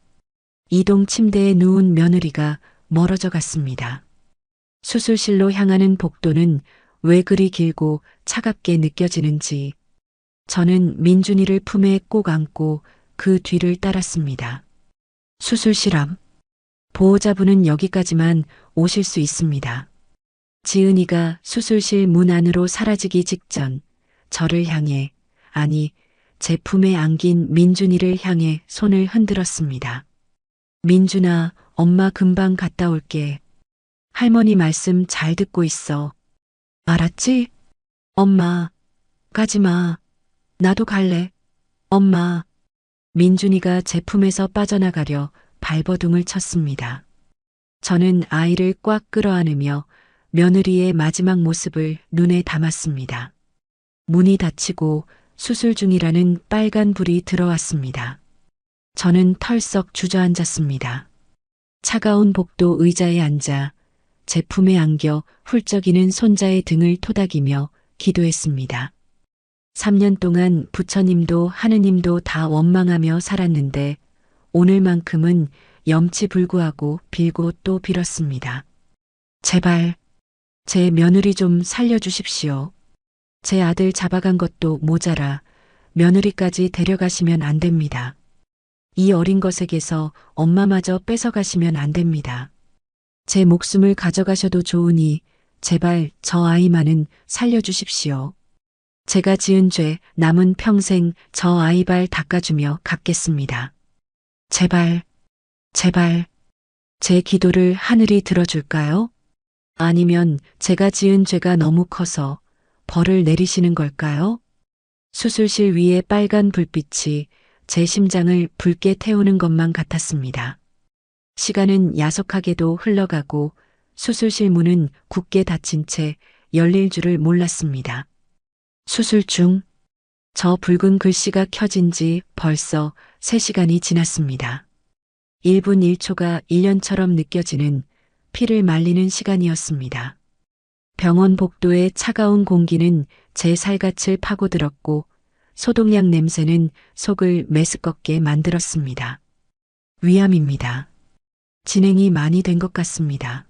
이동 침대에 누운 며느리가 멀어져 갔습니다. 수술실로 향하는 복도는 왜 그리 길고 차갑게 느껴지는지 저는 민준이를 품에 꼭 안고 그 뒤를 따랐습니다. 수술실 앞. 보호자분은 여기까지만 오실 수 있습니다. 지은이가 수술실 문 안으로 사라지기 직전 저를 향해, 아니, 제 품에 안긴 민준이를 향해 손을 흔들었습니다. 민준아, 엄마 금방 갔다 올게. 할머니 말씀 잘 듣고 있어. 알았지? 엄마, 가지 마. 나도 갈래. 엄마. 민준이가 제 품에서 빠져나가려 발버둥을 쳤습니다. 저는 아이를 꽉 끌어안으며 며느리의 마지막 모습을 눈에 담았습니다. 문이 닫히고 수술 중이라는 빨간 불이 들어왔습니다. 저는 털썩 주저앉았습니다. 차가운 복도 의자에 앉아 제 품에 안겨 훌쩍이는 손자의 등을 토닥이며 기도했습니다. 3년 동안 부처님도 하느님도 다 원망하며 살았는데 오늘만큼은 염치불구하고 빌고 또 빌었습니다. 제발 제 며느리 좀 살려주십시오. 제 아들 잡아간 것도 모자라 며느리까지 데려가시면 안 됩니다. 이 어린 것에게서 엄마마저 뺏어가시면 안 됩니다. 제 목숨을 가져가셔도 좋으니 제발 저 아이만은 살려주십시오. 제가 지은 죄 남은 평생 저 아이 발 닦아주며 갚겠습니다. 제발, 제발, 제 기도를 하늘이 들어줄까요? 아니면 제가 지은 죄가 너무 커서 벌을 내리시는 걸까요? 수술실 위에 빨간 불빛이 제 심장을 붉게 태우는 것만 같았습니다. 시간은 야속하게도 흘러가고 수술실 문은 굳게 닫힌 채 열릴 줄을 몰랐습니다. 수술 중, 저 붉은 글씨가 켜진 지 벌써 3시간이 지났습니다. 1분 1초가 1년처럼 느껴지는 피를 말리는 시간이었습니다. 병원 복도의 차가운 공기는 제 살갗을 파고들었고 소독약 냄새는 속을 메스껍게 만들었습니다. 위암입니다. 진행이 많이 된 것 같습니다.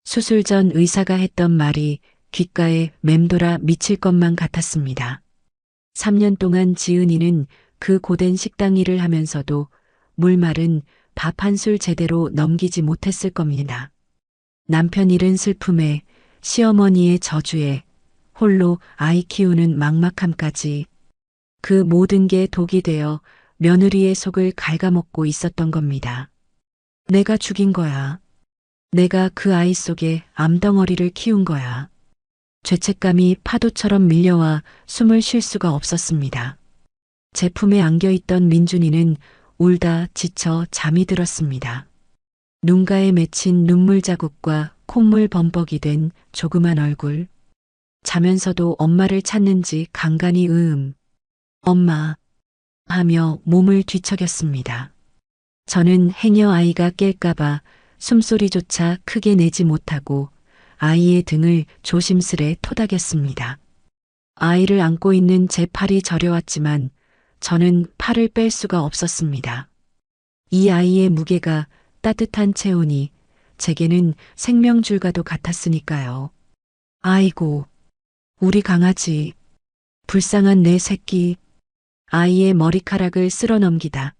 수술 전 의사가 했던 말이 귓가에 맴돌아 미칠 것만 같았습니다. 3년 동안 지은이는 그 고된 식당 일을 하면서도 물마른 밥 한 술 제대로 넘기지 못했을 겁니다. 남편 잃은 슬픔에 시어머니의 저주에 홀로 아이 키우는 막막함까지 그 모든 게 독이 되어 며느리의 속을 갉아먹고 있었던 겁니다. 내가 죽인 거야. 내가 그 아이 속에 암덩어리를 키운 거야. 죄책감이 파도처럼 밀려와 숨을 쉴 수가 없었습니다. 제 품에 안겨있던 민준이는 울다 지쳐 잠이 들었습니다. 눈가에 맺힌 눈물 자국과 콧물 범벅이 된 조그만 얼굴. 자면서도 엄마를 찾는지 간간히 엄마 하며 몸을 뒤척였습니다. 저는 해녀 아이가 깰까봐 숨소리조차 크게 내지 못하고 아이의 등을 조심스레 토닥였습니다. 아이를 안고 있는 제 팔이 저려왔지만 저는 팔을 뺄 수가 없었습니다. 이 아이의 무게가 따뜻한 체온이 제게는 생명줄과도 같았으니까요. 아이고, 우리 강아지, 불쌍한 내 새끼. 아이의 머리카락을 쓸어 넘기다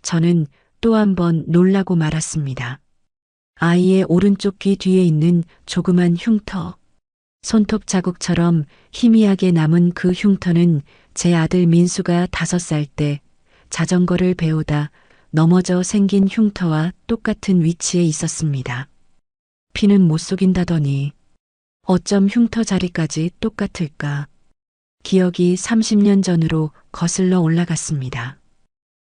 저는 또 한 번 놀라고 말았습니다. 아이의 오른쪽 귀 뒤에 있는 조그만 흉터. 손톱 자국처럼 희미하게 남은 그 흉터는 제 아들 민수가 5살 때 자전거를 배우다 넘어져 생긴 흉터와 똑같은 위치에 있었습니다. 피는 못 속인다더니 어쩜 흉터 자리까지 똑같을까. 기억이 30년 전으로 거슬러 올라갔습니다.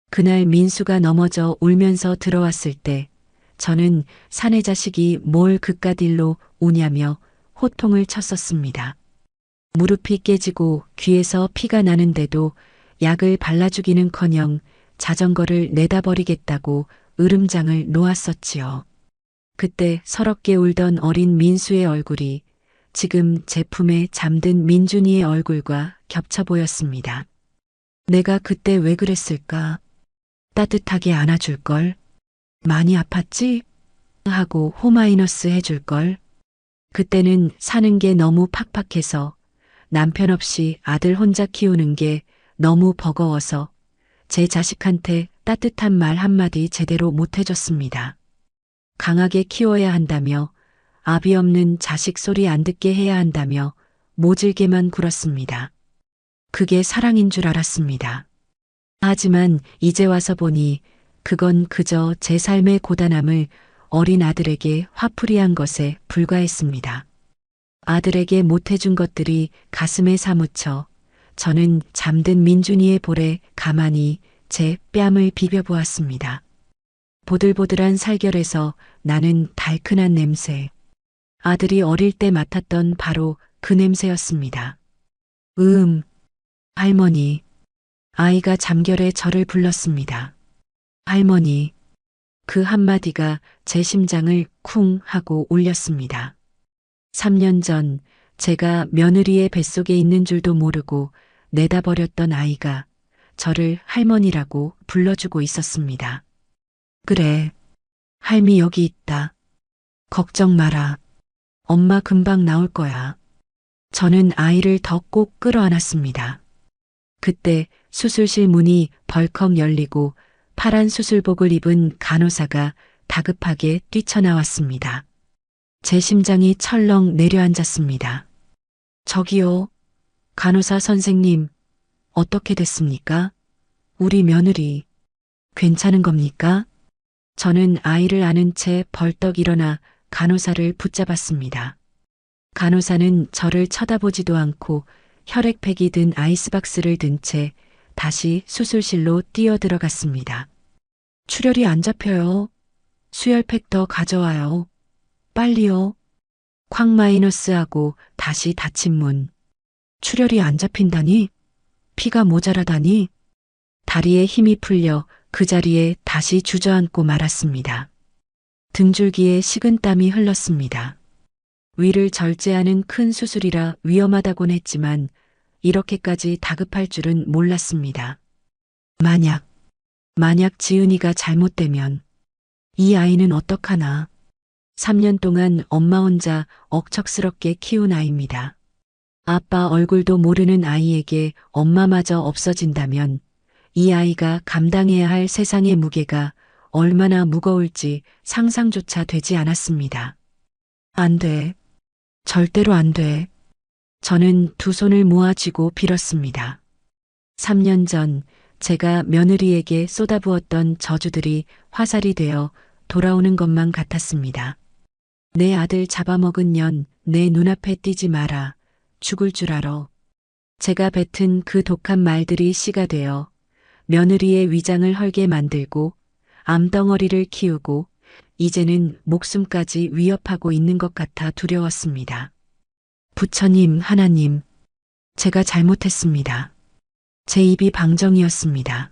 그날 민수가 넘어져 울면서 들어왔을 때 저는 사내 자식이 뭘 그깟 일로 우냐며 호통을 쳤었습니다. 무릎이 깨지고 귀에서 피가 나는데도 약을 발라주기는커녕 자전거를 내다버리겠다고 으름장을 놓았었지요. 그때 서럽게 울던 어린 민수의 얼굴이 지금 제 품에 잠든 민준이의 얼굴과 겹쳐 보였습니다. 내가 그때 왜 그랬을까? 따뜻하게 안아줄걸? 많이 아팠지? 하고 호마이너스 해줄걸? 그때는 사는 게 너무 팍팍해서 남편 없이 아들 혼자 키우는 게 너무 버거워서 제 자식한테 따뜻한 말 한마디 제대로 못 해줬습니다. 강하게 키워야 한다며 아비 없는 자식 소리 안 듣게 해야 한다며 모질게만 굴었습니다. 그게 사랑인 줄 알았습니다. 하지만 이제 와서 보니 그건 그저 제 삶의 고단함을 어린 아들에게 화풀이한 것에 불과했습니다. 아들에게 못해준 것들이 가슴에 사무쳐 저는 잠든 민준이의 볼에 가만히 제 뺨을 비벼보았습니다. 보들보들한 살결에서 나는 달큰한 냄새. 아들이 어릴 때 맡았던 바로 그 냄새였습니다. 할머니. 아이가 잠결에 저를 불렀습니다. 할머니. 그 한마디가 제 심장을 쿵 하고 울렸습니다. 3년 전 제가 며느리의 뱃속에 있는 줄도 모르고 내다버렸던 아이가 저를 할머니라고 불러주고 있었습니다. 그래, 할미 여기 있다. 걱정 마라. 엄마 금방 나올 거야. 저는 아이를 더 꼭 끌어안았습니다. 그때 수술실 문이 벌컥 열리고 파란 수술복을 입은 간호사가 다급하게 뛰쳐나왔습니다. 제 심장이 철렁 내려앉았습니다. 저기요, 간호사 선생님, 어떻게 됐습니까? 우리 며느리, 괜찮은 겁니까? 저는 아이를 안은 채 벌떡 일어나 간호사를 붙잡았습니다. 간호사는 저를 쳐다보지도 않고 혈액팩이 든 아이스박스를 든 채 다시 수술실로 뛰어들어갔습니다. 출혈이 안 잡혀요. 수혈팩 더 가져와요. 빨리요. 쾅 마이너스하고 다시 닫힌 문. 출혈이 안 잡힌다니? 피가 모자라다니? 다리에 힘이 풀려 그 자리에 다시 주저앉고 말았습니다. 등줄기에 식은땀이 흘렀습니다. 위를 절제하는 큰 수술이라 위험하다곤 했지만 이렇게까지 다급할 줄은 몰랐습니다. 만약 지은이가 잘못되면 이 아이는 어떡하나. 3년 동안 엄마 혼자 억척스럽게 키운 아이입니다. 아빠 얼굴도 모르는 아이에게 엄마마저 없어진다면 이 아이가 감당해야 할 세상의 무게가 얼마나 무거울지 상상조차 되지 않았습니다. 안 돼. 절대로 안 돼. 저는 두 손을 모아쥐고 빌었습니다. 3년 전 제가 며느리에게 쏟아부었던 저주들이 화살이 되어 돌아오는 것만 같았습니다. 내 아들 잡아먹은 년 내 눈앞에 띄지 마라. 죽을 줄 알아. 제가 뱉은 그 독한 말들이 씨가 되어 며느리의 위장을 헐게 만들고 암덩어리를 키우고 이제는 목숨까지 위협하고 있는 것 같아 두려웠습니다. 부처님, 하나님, 제가 잘못했습니다. 제 입이 방정이었습니다.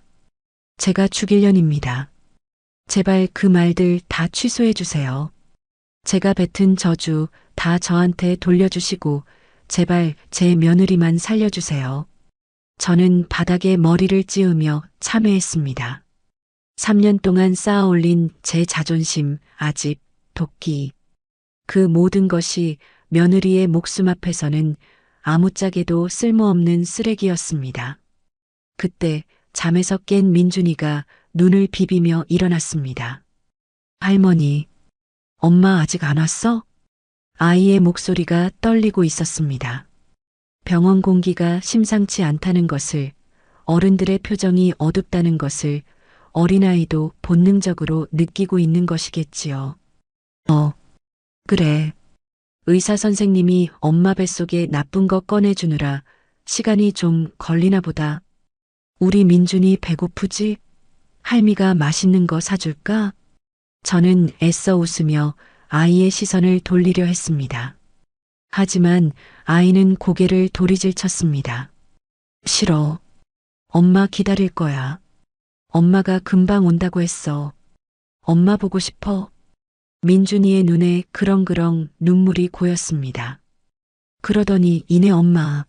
제가 죽일 년입니다. 제발 그 말들 다 취소해 주세요. 제가 뱉은 저주 다 저한테 돌려주시고 제발 제 며느리만 살려주세요. 저는 바닥에 머리를 찌우며 참회했습니다. 3년 동안 쌓아 올린 제 자존심, 아집, 도끼. 그 모든 것이 며느리의 목숨 앞에서는 아무짝에도 쓸모없는 쓰레기였습니다. 그때 잠에서 깬 민준이가 눈을 비비며 일어났습니다. 할머니, 엄마 아직 안 왔어? 아이의 목소리가 떨리고 있었습니다. 병원 공기가 심상치 않다는 것을, 어른들의 표정이 어둡다는 것을 어린아이도 본능적으로 느끼고 있는 것이겠지요. 그래. 의사 선생님이 엄마 뱃속에 나쁜 거 꺼내주느라 시간이 좀 걸리나 보다. 우리 민준이 배고프지? 할미가 맛있는 거 사줄까? 저는 애써 웃으며 아이의 시선을 돌리려 했습니다. 하지만 아이는 고개를 도리질쳤습니다. 싫어. 엄마 기다릴 거야. 엄마가 금방 온다고 했어. 엄마 보고 싶어. 민준이의 눈에 그렁그렁 눈물이 고였습니다. 그러더니 이내 엄마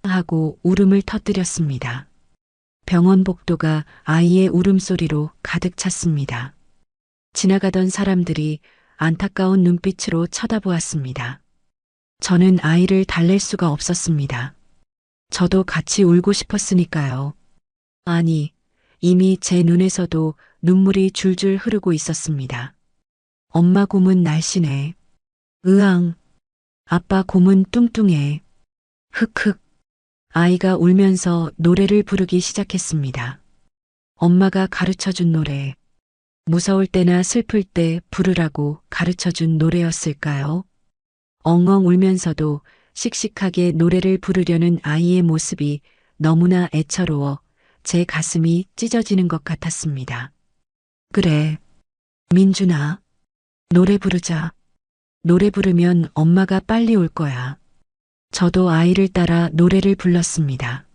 하고 울음을 터뜨렸습니다. 병원 복도가 아이의 울음소리로 가득 찼습니다. 지나가던 사람들이 안타까운 눈빛으로 쳐다보았습니다. 저는 아이를 달랠 수가 없었습니다. 저도 같이 울고 싶었으니까요. 아니, 이미 제 눈에서도 눈물이 줄줄 흐르고 있었습니다. 엄마 곰은 날씬해. 으앙. 아빠 곰은 뚱뚱해. 흑흑. 아이가 울면서 노래를 부르기 시작했습니다. 엄마가 가르쳐준 노래. 무서울 때나 슬플 때 부르라고 가르쳐준 노래였을까요? 엉엉 울면서도 씩씩하게 노래를 부르려는 아이의 모습이 너무나 애처로워 제 가슴이 찢어지는 것 같았습니다. 그래, 민준아, 노래 부르자. 노래 부르면 엄마가 빨리 올 거야. 저도 아이를 따라 노래를 불렀습니다.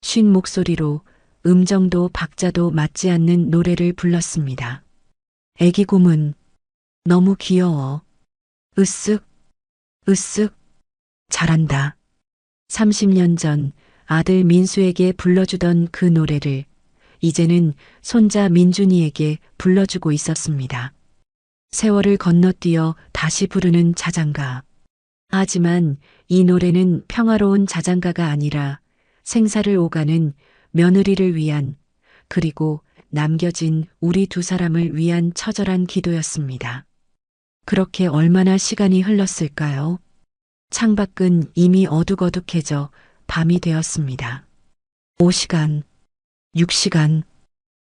쉰 목소리로 음정도 박자도 맞지 않는 노래를 불렀습니다. 애기 곰은 너무 귀여워. 으쓱, 으쓱, 잘한다. 30년 전 아들 민수에게 불러주던 그 노래를 이제는 손자 민준이에게 불러주고 있었습니다. 세월을 건너뛰어 다시 부르는 자장가. 하지만 이 노래는 평화로운 자장가가 아니라 생사를 오가는 며느리를 위한, 그리고 남겨진 우리 두 사람을 위한 처절한 기도였습니다. 그렇게 얼마나 시간이 흘렀을까요? 창밖은 이미 어둑어둑해져 밤이 되었습니다. 5시간, 6시간,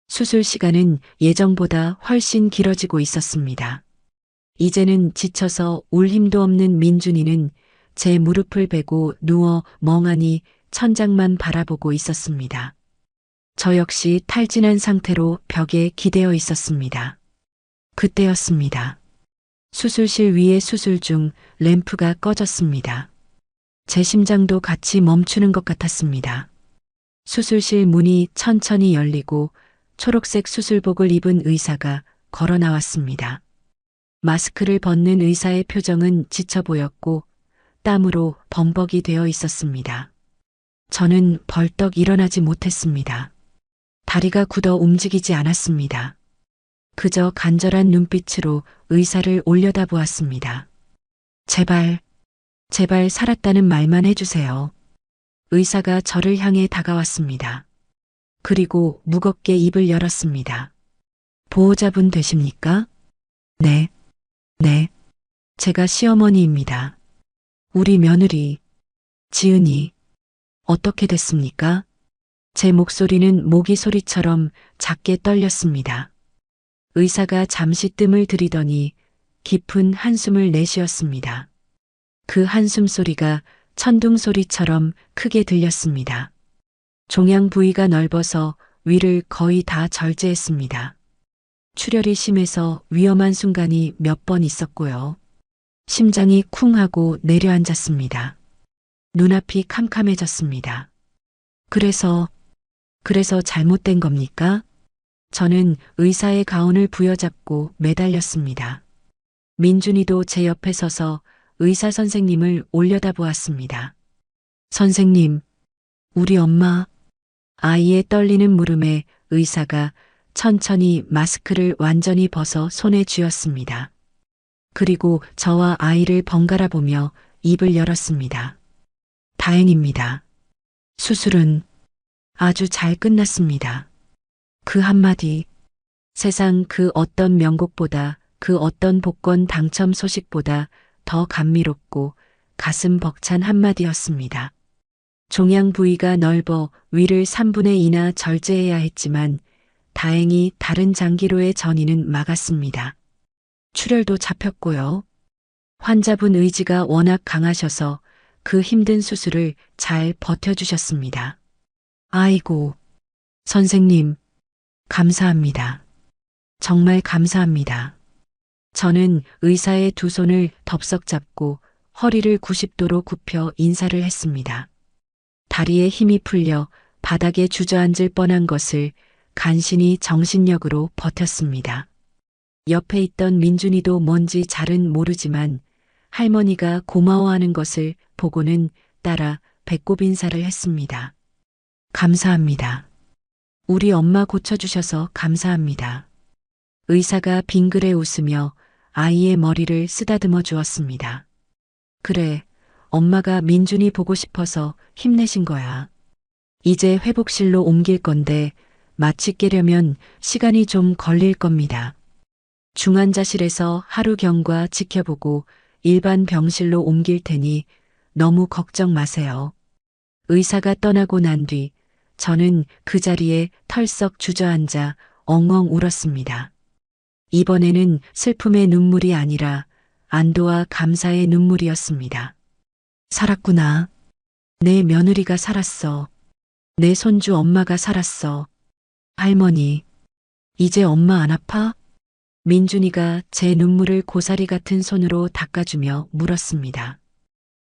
수술 시간은 예정보다 훨씬 길어지고 있었습니다. 이제는 지쳐서 울 힘도 없는 민준이는 제 무릎을 베고 누워 멍하니 천장만 바라보고 있었습니다. 저 역시 탈진한 상태로 벽에 기대어 있었습니다. 그때였습니다. 수술실 위의 수술 중 램프가 꺼졌습니다. 제 심장도 같이 멈추는 것 같았습니다. 수술실 문이 천천히 열리고 초록색 수술복을 입은 의사가 걸어 나왔습니다. 마스크를 벗는 의사의 표정은 지쳐 보였고 땀으로 범벅이 되어 있었습니다. 저는 벌떡 일어나지 못했습니다. 다리가 굳어 움직이지 않았습니다. 그저 간절한 눈빛으로 의사를 올려다보았습니다. 제발 살았다는 말만 해주세요. 의사가 저를 향해 다가왔습니다. 그리고 무겁게 입을 열었습니다. 보호자분 되십니까? 네. 제가 시어머니입니다. 우리 며느리, 지은이, 어떻게 됐습니까? 제 목소리는 모기 소리처럼 작게 떨렸습니다. 의사가 잠시 뜸을 들이더니 깊은 한숨을 내쉬었습니다. 그 한숨 소리가 천둥 소리처럼 크게 들렸습니다. 종양 부위가 넓어서 위를 거의 다 절제했습니다. 출혈이 심해서 위험한 순간이 몇 번 있었고요. 심장이 쿵 하고 내려앉았습니다. 눈앞이 캄캄해졌습니다. 그래서 잘못된 겁니까? 저는 의사의 가운을 부여잡고 매달렸습니다. 민준이도 제 옆에 서서 의사 선생님을 올려다보았습니다. 선생님, 우리 엄마. 아이의 떨리는 물음에 의사가 천천히 마스크를 완전히 벗어 손에 쥐었습니다. 그리고 저와 아이를 번갈아 보며 입을 열었습니다. 다행입니다. 수술은 아주 잘 끝났습니다. 그 한마디, 세상 그 어떤 명곡보다 그 어떤 복권 당첨 소식보다 더 감미롭고 가슴 벅찬 한마디였습니다. 종양 부위가 넓어 위를 3분의 2나 절제해야 했지만 다행히 다른 장기로의 전이는 막았습니다. 출혈도 잡혔고요. 환자분 의지가 워낙 강하셔서 그 힘든 수술을 잘 버텨주셨습니다. 아이고, 선생님, 감사합니다. 정말 감사합니다. 저는 의사의 두 손을 덥석 잡고 허리를 90도로 굽혀 인사를 했습니다. 다리에 힘이 풀려 바닥에 주저앉을 뻔한 것을 간신히 정신력으로 버텼습니다. 옆에 있던 민준이도 뭔지 잘은 모르지만 할머니가 고마워하는 것을 보고는 따라 배꼽 인사를 했습니다. 감사합니다. 우리 엄마 고쳐주셔서 감사합니다. 의사가 빙그레 웃으며 아이의 머리를 쓰다듬어 주었습니다. 그래, 엄마가 민준이 보고 싶어서 힘내신 거야. 이제 회복실로 옮길 건데 마취 깨려면 시간이 좀 걸릴 겁니다. 중환자실에서 하루 경과 지켜보고 일반 병실로 옮길 테니 너무 걱정 마세요. 의사가 떠나고 난 뒤 저는 그 자리에 털썩 주저앉아 엉엉 울었습니다. 이번에는 슬픔의 눈물이 아니라 안도와 감사의 눈물이었습니다. 살았구나. 내 며느리가 살았어. 내 손주 엄마가 살았어. 할머니, 이제 엄마 안 아파? 민준이가 제 눈물을 고사리 같은 손으로 닦아주며 물었습니다.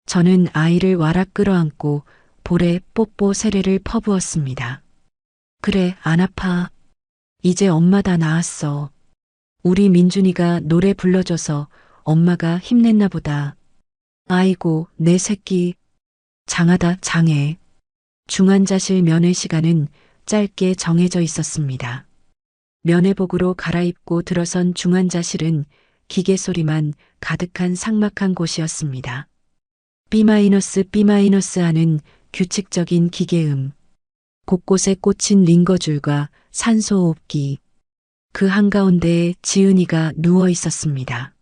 저는 아이를 와락 끌어안고 볼에 뽀뽀 세례를 퍼부었습니다. 그래, 안 아파. 이제 엄마 다 나았어. 우리 민준이가 노래 불러줘서 엄마가 힘냈나 보다. 아이고, 내 새끼. 장하다, 장해. 중환자실 면회 시간은 짧게 정해져 있었습니다. 면회복으로 갈아입고 들어선 중환자실은 기계 소리만 가득한 삭막한 곳이었습니다. B- 하는 규칙적인 기계음, 곳곳에 꽂힌 링거줄과 산소호흡기, 그 한가운데에 지은이가 누워 있었습니다.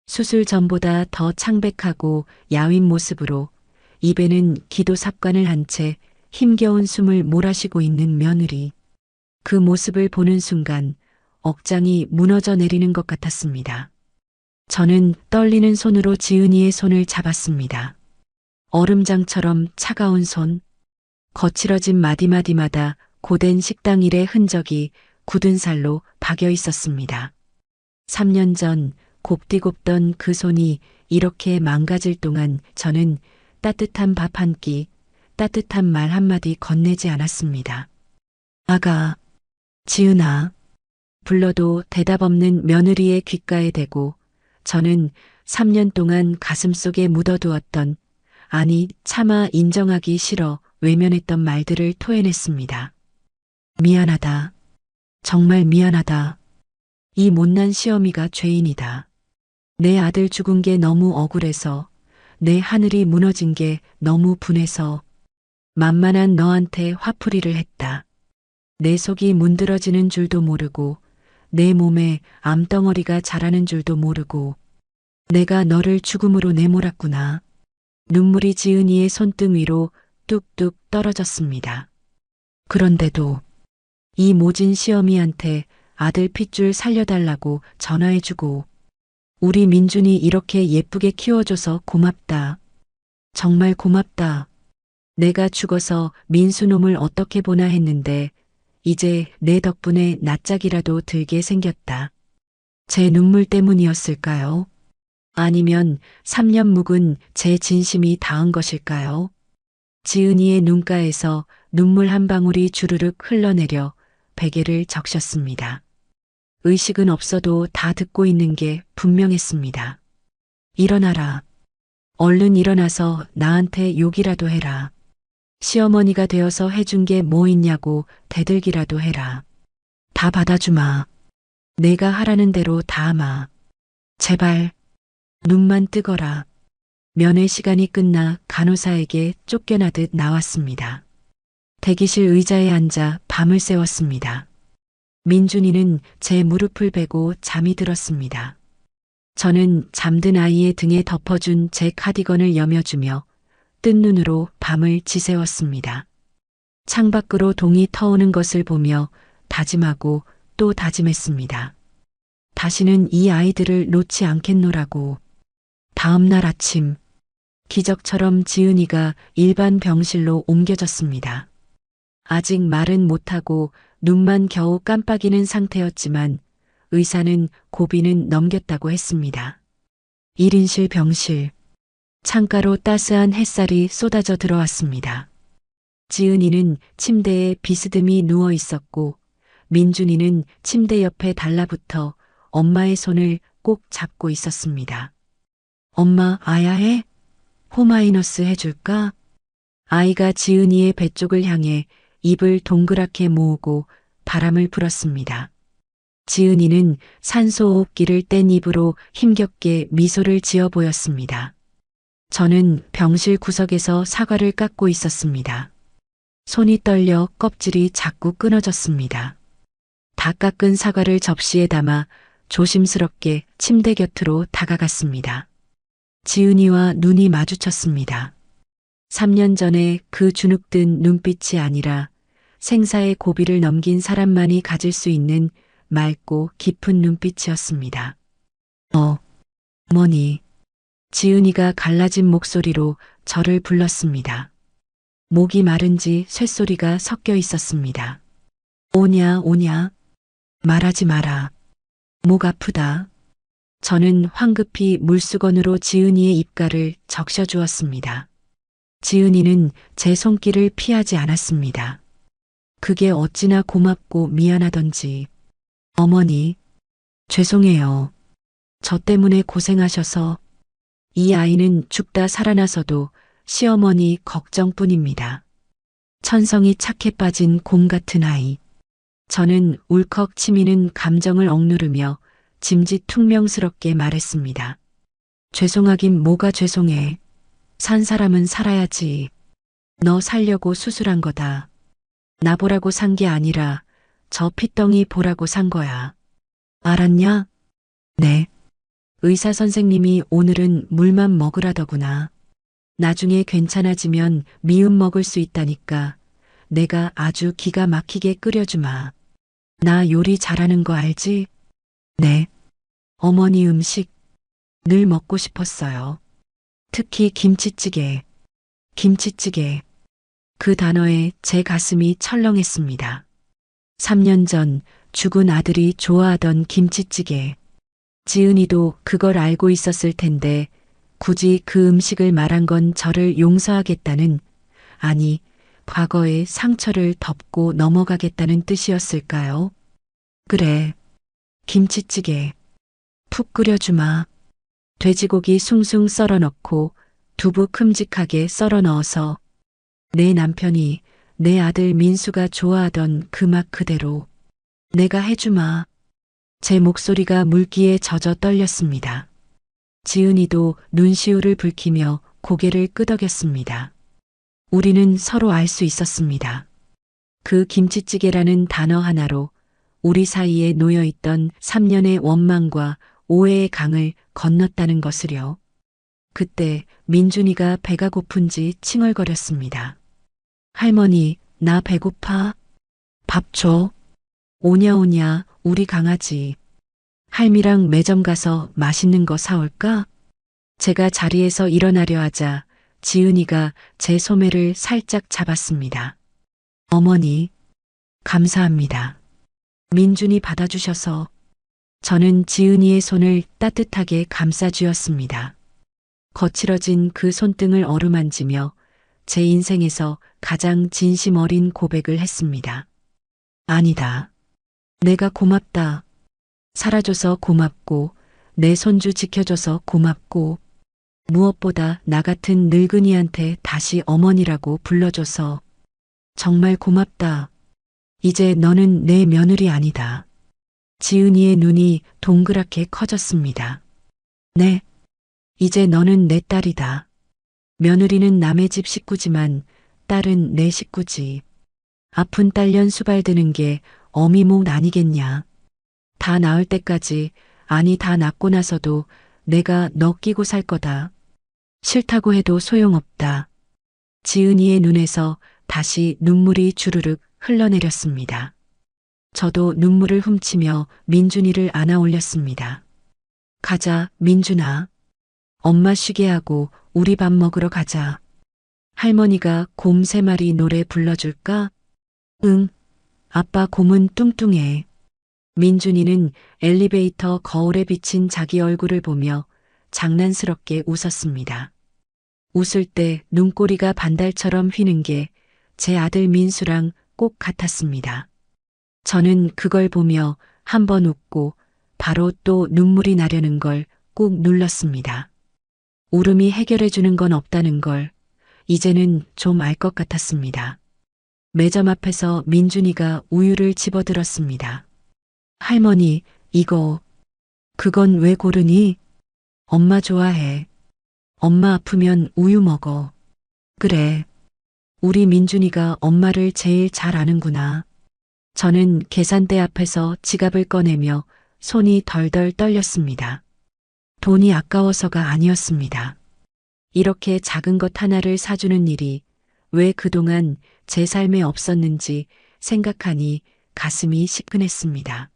수술 전보다 더 창백하고 야윈 모습으로 입에는 기도 삽관을 한 채 힘겨운 숨을 몰아쉬고 있는 며느리. 그 모습을 보는 순간 억장이 무너져 내리는 것 같았습니다. 저는 떨리는 손으로 지은이의 손을 잡았습니다. 얼음장처럼 차가운 손, 거칠어진 마디마디마다 고된 식당 일의 흔적이 굳은 살로 박여 있었습니다. 3년 전 곱디곱던 그 손이 이렇게 망가질 동안 저는 따뜻한 밥 한 끼, 따뜻한 말 한마디 건네지 않았습니다. 아가, 지은아, 불러도 대답 없는 며느리의 귓가에 대고 저는 3년 동안 가슴속에 묻어두었던, 아니 차마 인정하기 싫어 외면했던 말들을 토해냈습니다. 미안하다. 정말 미안하다. 이 못난 시어미가 죄인이다. 내 아들 죽은 게 너무 억울해서, 내 하늘이 무너진 게 너무 분해서 만만한 너한테 화풀이를 했다. 내 속이 문드러지는 줄도 모르고 내 몸에 암덩어리가 자라는 줄도 모르고 내가 너를 죽음으로 내몰았구나. 눈물이 지은이의 손등 위로 뚝뚝 떨어졌습니다. 그런데도 이 모진 시어미한테 아들 핏줄 살려달라고 전화해주고 우리 민준이 이렇게 예쁘게 키워줘서 고맙다. 정말 고맙다. 내가 죽어서 민수놈을 어떻게 보나 했는데 이제 내 덕분에 낯짝이라도 들게 생겼다. 제 눈물 때문이었을까요? 아니면 3년 묵은 제 진심이 닿은 것일까요? 지은이의 눈가에서 눈물 한 방울이 주르륵 흘러내려 베개를 적셨습니다. 의식은 없어도 다 듣고 있는 게 분명했습니다. 일어나라. 얼른 일어나서 나한테 욕이라도 해라. 시어머니가 되어서 해준 게 뭐 있냐고 대들기라도 해라. 다 받아주마. 내가 하라는 대로 다 하마. 제발 눈만 뜨거라. 면회 시간이 끝나 간호사에게 쫓겨나듯 나왔습니다. 대기실 의자에 앉아 밤을 새웠습니다. 민준이는 제 무릎을 베고 잠이 들었습니다. 저는 잠든 아이의 등에 덮어준 제 카디건을 여며주며 뜬 눈으로 밤을 지새웠습니다. 창밖으로 동이 터오는 것을 보며 다짐하고 또 다짐했습니다. 다시는 이 아이들을 놓지 않겠노라고. 다음 날 아침, 기적처럼 지은이가 일반 병실로 옮겨졌습니다. 아직 말은 못하고 눈만 겨우 깜빡이는 상태였지만 의사는 고비는 넘겼다고 했습니다. 1인실 병실. 창가로 따스한 햇살이 쏟아져 들어왔습니다. 지은이는 침대에 비스듬히 누워 있었고 민준이는 침대 옆에 달라붙어 엄마의 손을 꼭 잡고 있었습니다. 엄마, 아야해? 호마이너스 해줄까? 아이가 지은이의 배 쪽을 향해 입을 동그랗게 모으고 바람을 불었습니다. 지은이는 산소호흡기를 뗀 입으로 힘겹게 미소를 지어 보였습니다. 저는 병실 구석에서 사과를 깎고 있었습니다. 손이 떨려 껍질이 자꾸 끊어졌습니다. 다 깎은 사과를 접시에 담아 조심스럽게 침대 곁으로 다가갔습니다. 지은이와 눈이 마주쳤습니다. 3년 전에 그 주눅든 눈빛이 아니라 생사의 고비를 넘긴 사람만이 가질 수 있는 맑고 깊은 눈빛이었습니다. 어머니. 지은이가 갈라진 목소리로 저를 불렀습니다. 목이 마른지 쇳소리가 섞여 있었습니다. 오냐, 오냐. 말하지 마라. 목 아프다. 저는 황급히 물수건으로 지은이의 입가를 적셔주었습니다. 지은이는 제 손길을 피하지 않았습니다. 그게 어찌나 고맙고 미안하던지. 어머니, 죄송해요. 저 때문에 고생하셔서. 이 아이는 죽다 살아나서도 시어머니 걱정뿐입니다. 천성이 착해 빠진 곰 같은 아이. 저는 울컥 치미는 감정을 억누르며 짐짓 퉁명스럽게 말했습니다. 죄송하긴 뭐가 죄송해. 산 사람은 살아야지. 너 살려고 수술한 거다. 나 보라고 산 게 아니라 저 핏덩이 보라고 산 거야. 알았냐? 네. 의사 선생님이 오늘은 물만 먹으라더구나. 나중에 괜찮아지면 미음 먹을 수 있다니까 내가 아주 기가 막히게 끓여주마. 나 요리 잘하는 거 알지? 네. 어머니 음식 늘 먹고 싶었어요. 특히 김치찌개. 김치찌개. 그 단어에 제 가슴이 철렁했습니다. 3년 전 죽은 아들이 좋아하던 김치찌개. 지은이도 그걸 알고 있었을 텐데 굳이 그 음식을 말한 건 저를 용서하겠다는, 아니, 과거의 상처를 덮고 넘어가겠다는 뜻이었을까요? 그래. 김치찌개. 푹 끓여주마. 돼지고기 숭숭 썰어 넣고 두부 큼직하게 썰어 넣어서 내 남편이 내 아들 민수가 좋아하던 그 맛 그대로 내가 해주마. 제 목소리가 물기에 젖어 떨렸습니다. 지은이도 눈시울을 붉히며 고개를 끄덕였습니다. 우리는 서로 알 수 있었습니다. 그 김치찌개라는 단어 하나로 우리 사이에 놓여있던 3년의 원망과 오해의 강을 건넜다는 것을요. 그때 민준이가 배가 고픈지 칭얼거렸습니다. 할머니, 나 배고파. 밥 줘. 오냐 오냐 우리 강아지. 할미랑 매점 가서 맛있는 거 사올까? 제가 자리에서 일어나려 하자 지은이가 제 소매를 살짝 잡았습니다. 어머니, 감사합니다. 민준이 받아주셔서 저는 지은이의 손을 따뜻하게 감싸쥐었습니다. 거칠어진 그 손등을 어루만지며 제 인생에서 가장 진심 어린 고백을 했습니다. 아니다. 내가 고맙다. 살아줘서 고맙고, 내 손주 지켜줘서 고맙고, 무엇보다 나 같은 늙은이한테 다시 어머니라고 불러줘서 정말 고맙다. 이제 너는 내 며느리 아니다. 지은이의 눈이 동그랗게 커졌습니다. 네. 이제 너는 내 딸이다. 며느리는 남의 집 식구지만 딸은 내 식구지. 아픈 딸년 수발드는 게 어미 목 아니겠냐. 다 나을 때까지, 아니 다 낫고 나서도 내가 너 끼고 살 거다. 싫다고 해도 소용없다. 지은이의 눈에서 다시 눈물이 주르륵 흘러내렸습니다. 저도 눈물을 훔치며 민준이를 안아 올렸습니다. 가자, 민준아. 엄마 쉬게 하고 우리 밥 먹으러 가자. 할머니가 곰 3마리 노래 불러줄까? 응. 아빠 곰은 뚱뚱해. 민준이는 엘리베이터 거울에 비친 자기 얼굴을 보며 장난스럽게 웃었습니다. 웃을 때 눈꼬리가 반달처럼 휘는 게 제 아들 민수랑 꼭 같았습니다. 저는 그걸 보며 한 번 웃고 바로 또 눈물이 나려는 걸 꾹 눌렀습니다. 울음이 해결해 주는 건 없다는 걸 이제는 좀 알 것 같았습니다. 매점 앞에서 민준이가 우유를 집어들었습니다. 할머니, 이거, 그건 왜 고르니? 엄마 좋아해. 엄마 아프면 우유 먹어. 그래. 우리 민준이가 엄마를 제일 잘 아는구나. 저는 계산대 앞에서 지갑을 꺼내며 손이 덜덜 떨렸습니다. 돈이 아까워서가 아니었습니다. 이렇게 작은 것 하나를 사주는 일이 왜 그동안 제 삶에 없었는지 생각하니 가슴이 시큰했습니다.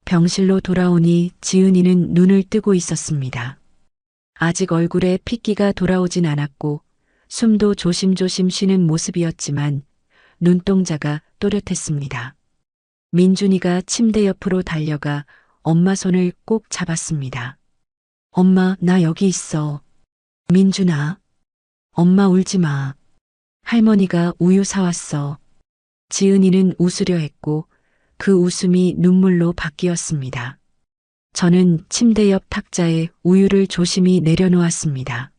병실로 돌아오니 지은이는 눈을 뜨고 있었습니다. 아직 얼굴에 핏기가 돌아오진 않았고 숨도 조심조심 쉬는 모습이었지만 눈동자가 또렷했습니다. 민준이가 침대 옆으로 달려가 엄마 손을 꼭 잡았습니다. 엄마, 나 여기 있어. 민준아. 엄마 울지 마. 할머니가 우유 사왔어. 지은이는 웃으려 했고 그 웃음이 눈물로 바뀌었습니다. 저는 침대 옆 탁자에 우유를 조심히 내려놓았습니다.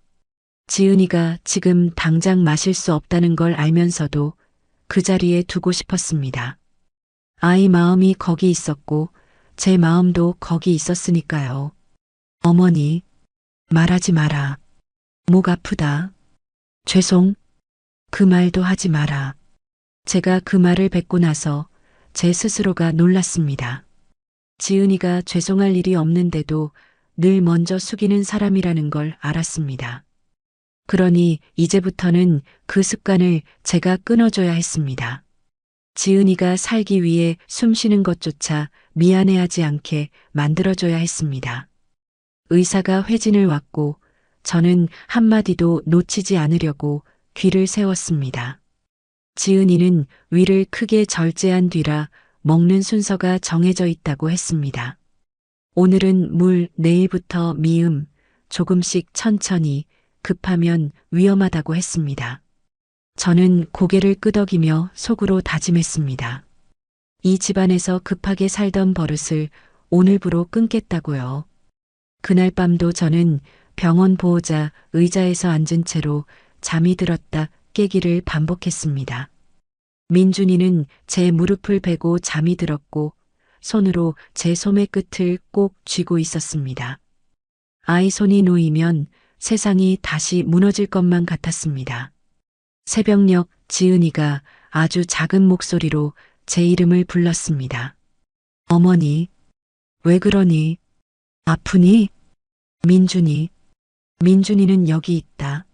지은이가 지금 당장 마실 수 없다는 걸 알면서도 그 자리에 두고 싶었습니다. 아이 마음이 거기 있었고 제 마음도 거기 있었으니까요. 어머니, 말하지 마라. 목 아프다. 죄송. 그 말도 하지 마라. 제가 그 말을 뱉고 나서 제 스스로가 놀랐습니다. 지은이가 죄송할 일이 없는데도 늘 먼저 숙이는 사람이라는 걸 알았습니다. 그러니 이제부터는 그 습관을 제가 끊어줘야 했습니다. 지은이가 살기 위해 숨쉬는 것조차 미안해하지 않게 만들어줘야 했습니다. 의사가 회진을 왔고 저는 한마디도 놓치지 않으려고 귀를 세웠습니다. 지은이는 위를 크게 절제한 뒤라 먹는 순서가 정해져 있다고 했습니다. 오늘은 물, 내일부터 미음, 조금씩 천천히, 급하면 위험하다고 했습니다. 저는 고개를 끄덕이며 속으로 다짐했습니다. 이 집안에서 급하게 살던 버릇을 오늘부로 끊겠다고요. 그날 밤도 저는 병원 보호자 의자에서 앉은 채로 잠이 들었다 깨기를 반복했습니다. 민준이는 제 무릎을 베고 잠이 들었고 손으로 제 소매 끝을 꼭 쥐고 있었습니다. 아이 손이 놓이면 세상이 다시 무너질 것만 같았습니다. 새벽녘 지은이가 아주 작은 목소리로 제 이름을 불렀습니다. 어머니, 왜 그러니? 아프니? 민준이. 민준이는 여기 있다.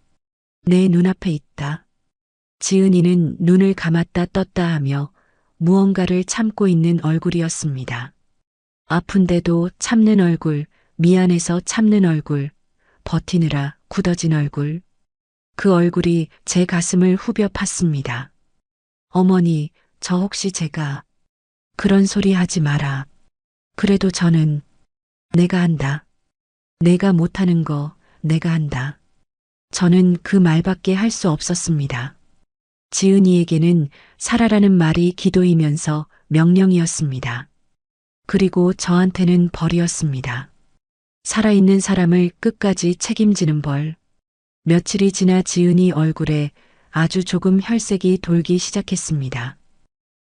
내 눈앞에 있다. 지은이는 눈을 감았다 떴다 하며 무언가를 참고 있는 얼굴이었습니다. 아픈데도 참는 얼굴, 미안해서 참는 얼굴, 버티느라 굳어진 얼굴. 그 얼굴이 제 가슴을 후벼 팠습니다. 어머니, 저 혹시 제가 그런 소리 하지 마라. 그래도 저는 내가 한다. 내가 못하는 거 내가 한다. 저는 그 말밖에 할 수 없었습니다. 지은이에게는 살아라는 말이 기도이면서 명령이었습니다. 그리고 저한테는 벌이었습니다. 살아있는 사람을 끝까지 책임지는 벌. 며칠이 지나 지은이 얼굴에 아주 조금 혈색이 돌기 시작했습니다.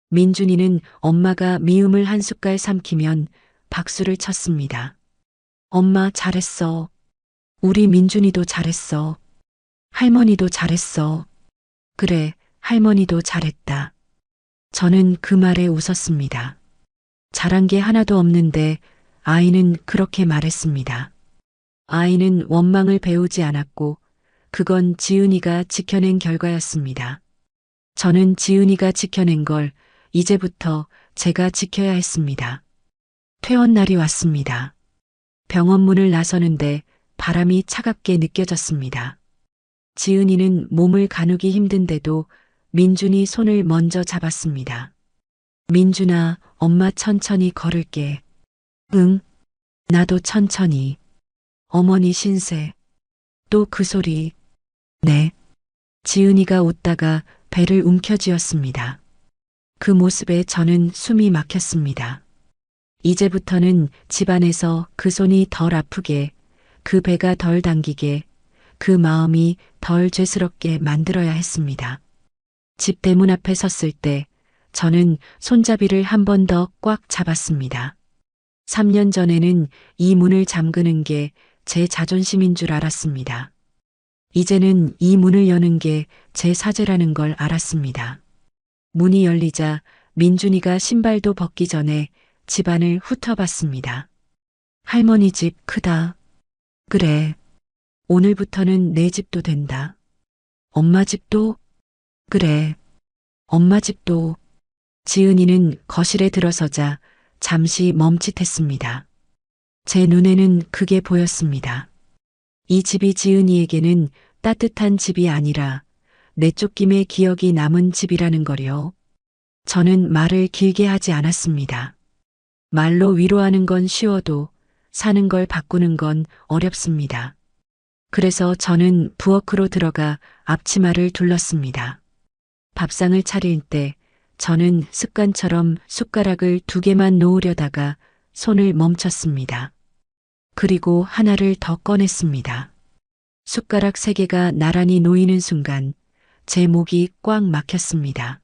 민준이는 엄마가 미음을 한 숟갈 삼키면 박수를 쳤습니다. 엄마 잘했어. 우리 민준이도 잘했어. 할머니도 잘했어. 그래, 할머니도 잘했다. 저는 그 말에 웃었습니다. 잘한 게 하나도 없는데 아이는 그렇게 말했습니다. 아이는 원망을 배우지 않았고 그건 지은이가 지켜낸 결과였습니다. 저는 지은이가 지켜낸 걸 이제부터 제가 지켜야 했습니다. 퇴원날이 왔습니다. 병원 문을 나서는데 바람이 차갑게 느껴졌습니다. 지은이는 몸을 가누기 힘든데도 민준이 손을 먼저 잡았습니다. 민준아, 엄마 천천히 걸을게. 응, 나도 천천히. 어머니 신세. 또 그 소리. 네. 지은이가 웃다가 배를 움켜쥐었습니다. 그 모습에 저는 숨이 막혔습니다. 이제부터는 집안에서 그 손이 덜 아프게, 그 배가 덜 당기게, 그 마음이 덜 죄스럽게 만들어야 했습니다. 집 대문 앞에 섰을 때 저는 손잡이를 한 번 더 꽉 잡았습니다. 3년 전에는 이 문을 잠그는 게 제 자존심인 줄 알았습니다. 이제는 이 문을 여는 게 제 사죄라는 걸 알았습니다. 문이 열리자 민준이가 신발도 벗기 전에 집안을 훑어봤습니다. 할머니 집 크다. 그래. 오늘부터는 내 집도 된다. 엄마 집도? 그래. 엄마 집도. 지은이는 거실에 들어서자 잠시 멈칫했습니다. 제 눈에는 그게 보였습니다. 이 집이 지은이에게는 따뜻한 집이 아니라 내쫓김의 기억이 남은 집이라는 거요. 저는 말을 길게 하지 않았습니다. 말로 위로하는 건 쉬워도 사는 걸 바꾸는 건 어렵습니다. 그래서 저는 부엌으로 들어가 앞치마를 둘렀습니다. 밥상을 차릴 때 저는 습관처럼 숟가락을 2개만 놓으려다가 손을 멈췄습니다. 그리고 하나를 더 꺼냈습니다. 숟가락 3개가 나란히 놓이는 순간 제 목이 꽉 막혔습니다.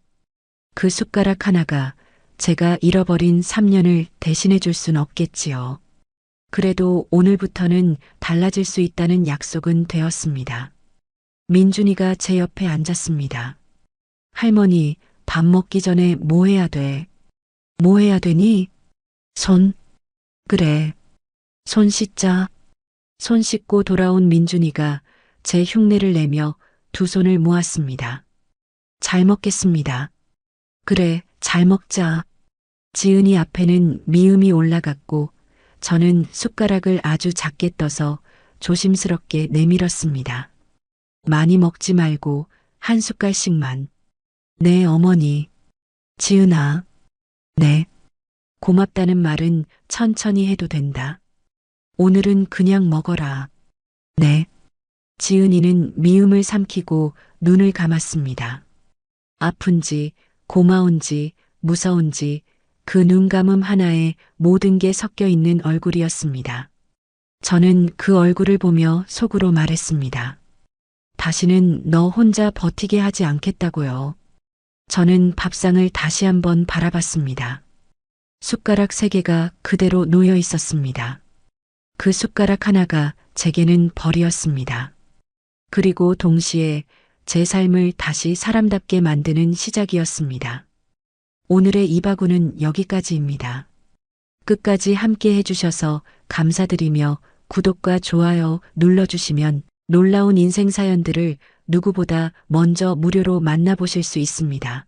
그 숟가락 하나가 제가 잃어버린 3년을 대신해 줄 순 없겠지요. 그래도 오늘부터는 달라질 수 있다는 약속은 되었습니다. 민준이가 제 옆에 앉았습니다. 할머니, 밥 먹기 전에 뭐 해야 돼? 뭐 해야 되니? 손? 그래. 손 씻자. 손 씻고 돌아온 민준이가 제 흉내를 내며 2 손을 모았습니다. 잘 먹겠습니다. 그래, 잘 먹자. 지은이 앞에는 미음이 올라갔고 저는 숟가락을 아주 작게 떠서 조심스럽게 내밀었습니다. 많이 먹지 말고 한 숟갈씩만. 네, 어머니. 지은아. 네. 고맙다는 말은 천천히 해도 된다. 오늘은 그냥 먹어라. 네. 지은이는 미움을 삼키고 눈을 감았습니다. 아픈지, 고마운지, 무서운지 그 눈감음 하나에 모든 게 섞여 있는 얼굴이었습니다. 저는 그 얼굴을 보며 속으로 말했습니다. 다시는 너 혼자 버티게 하지 않겠다고요. 저는 밥상을 다시 한번 바라봤습니다. 숟가락 3개가 그대로 놓여 있었습니다. 그 숟가락 하나가 제게는 벌이었습니다. 그리고 동시에 제 삶을 다시 사람답게 만드는 시작이었습니다. 오늘의 이바구는 여기까지입니다. 끝까지 함께 해주셔서 감사드리며 구독과 좋아요 눌러주시면 놀라운 인생 사연들을 누구보다 먼저 무료로 만나보실 수 있습니다.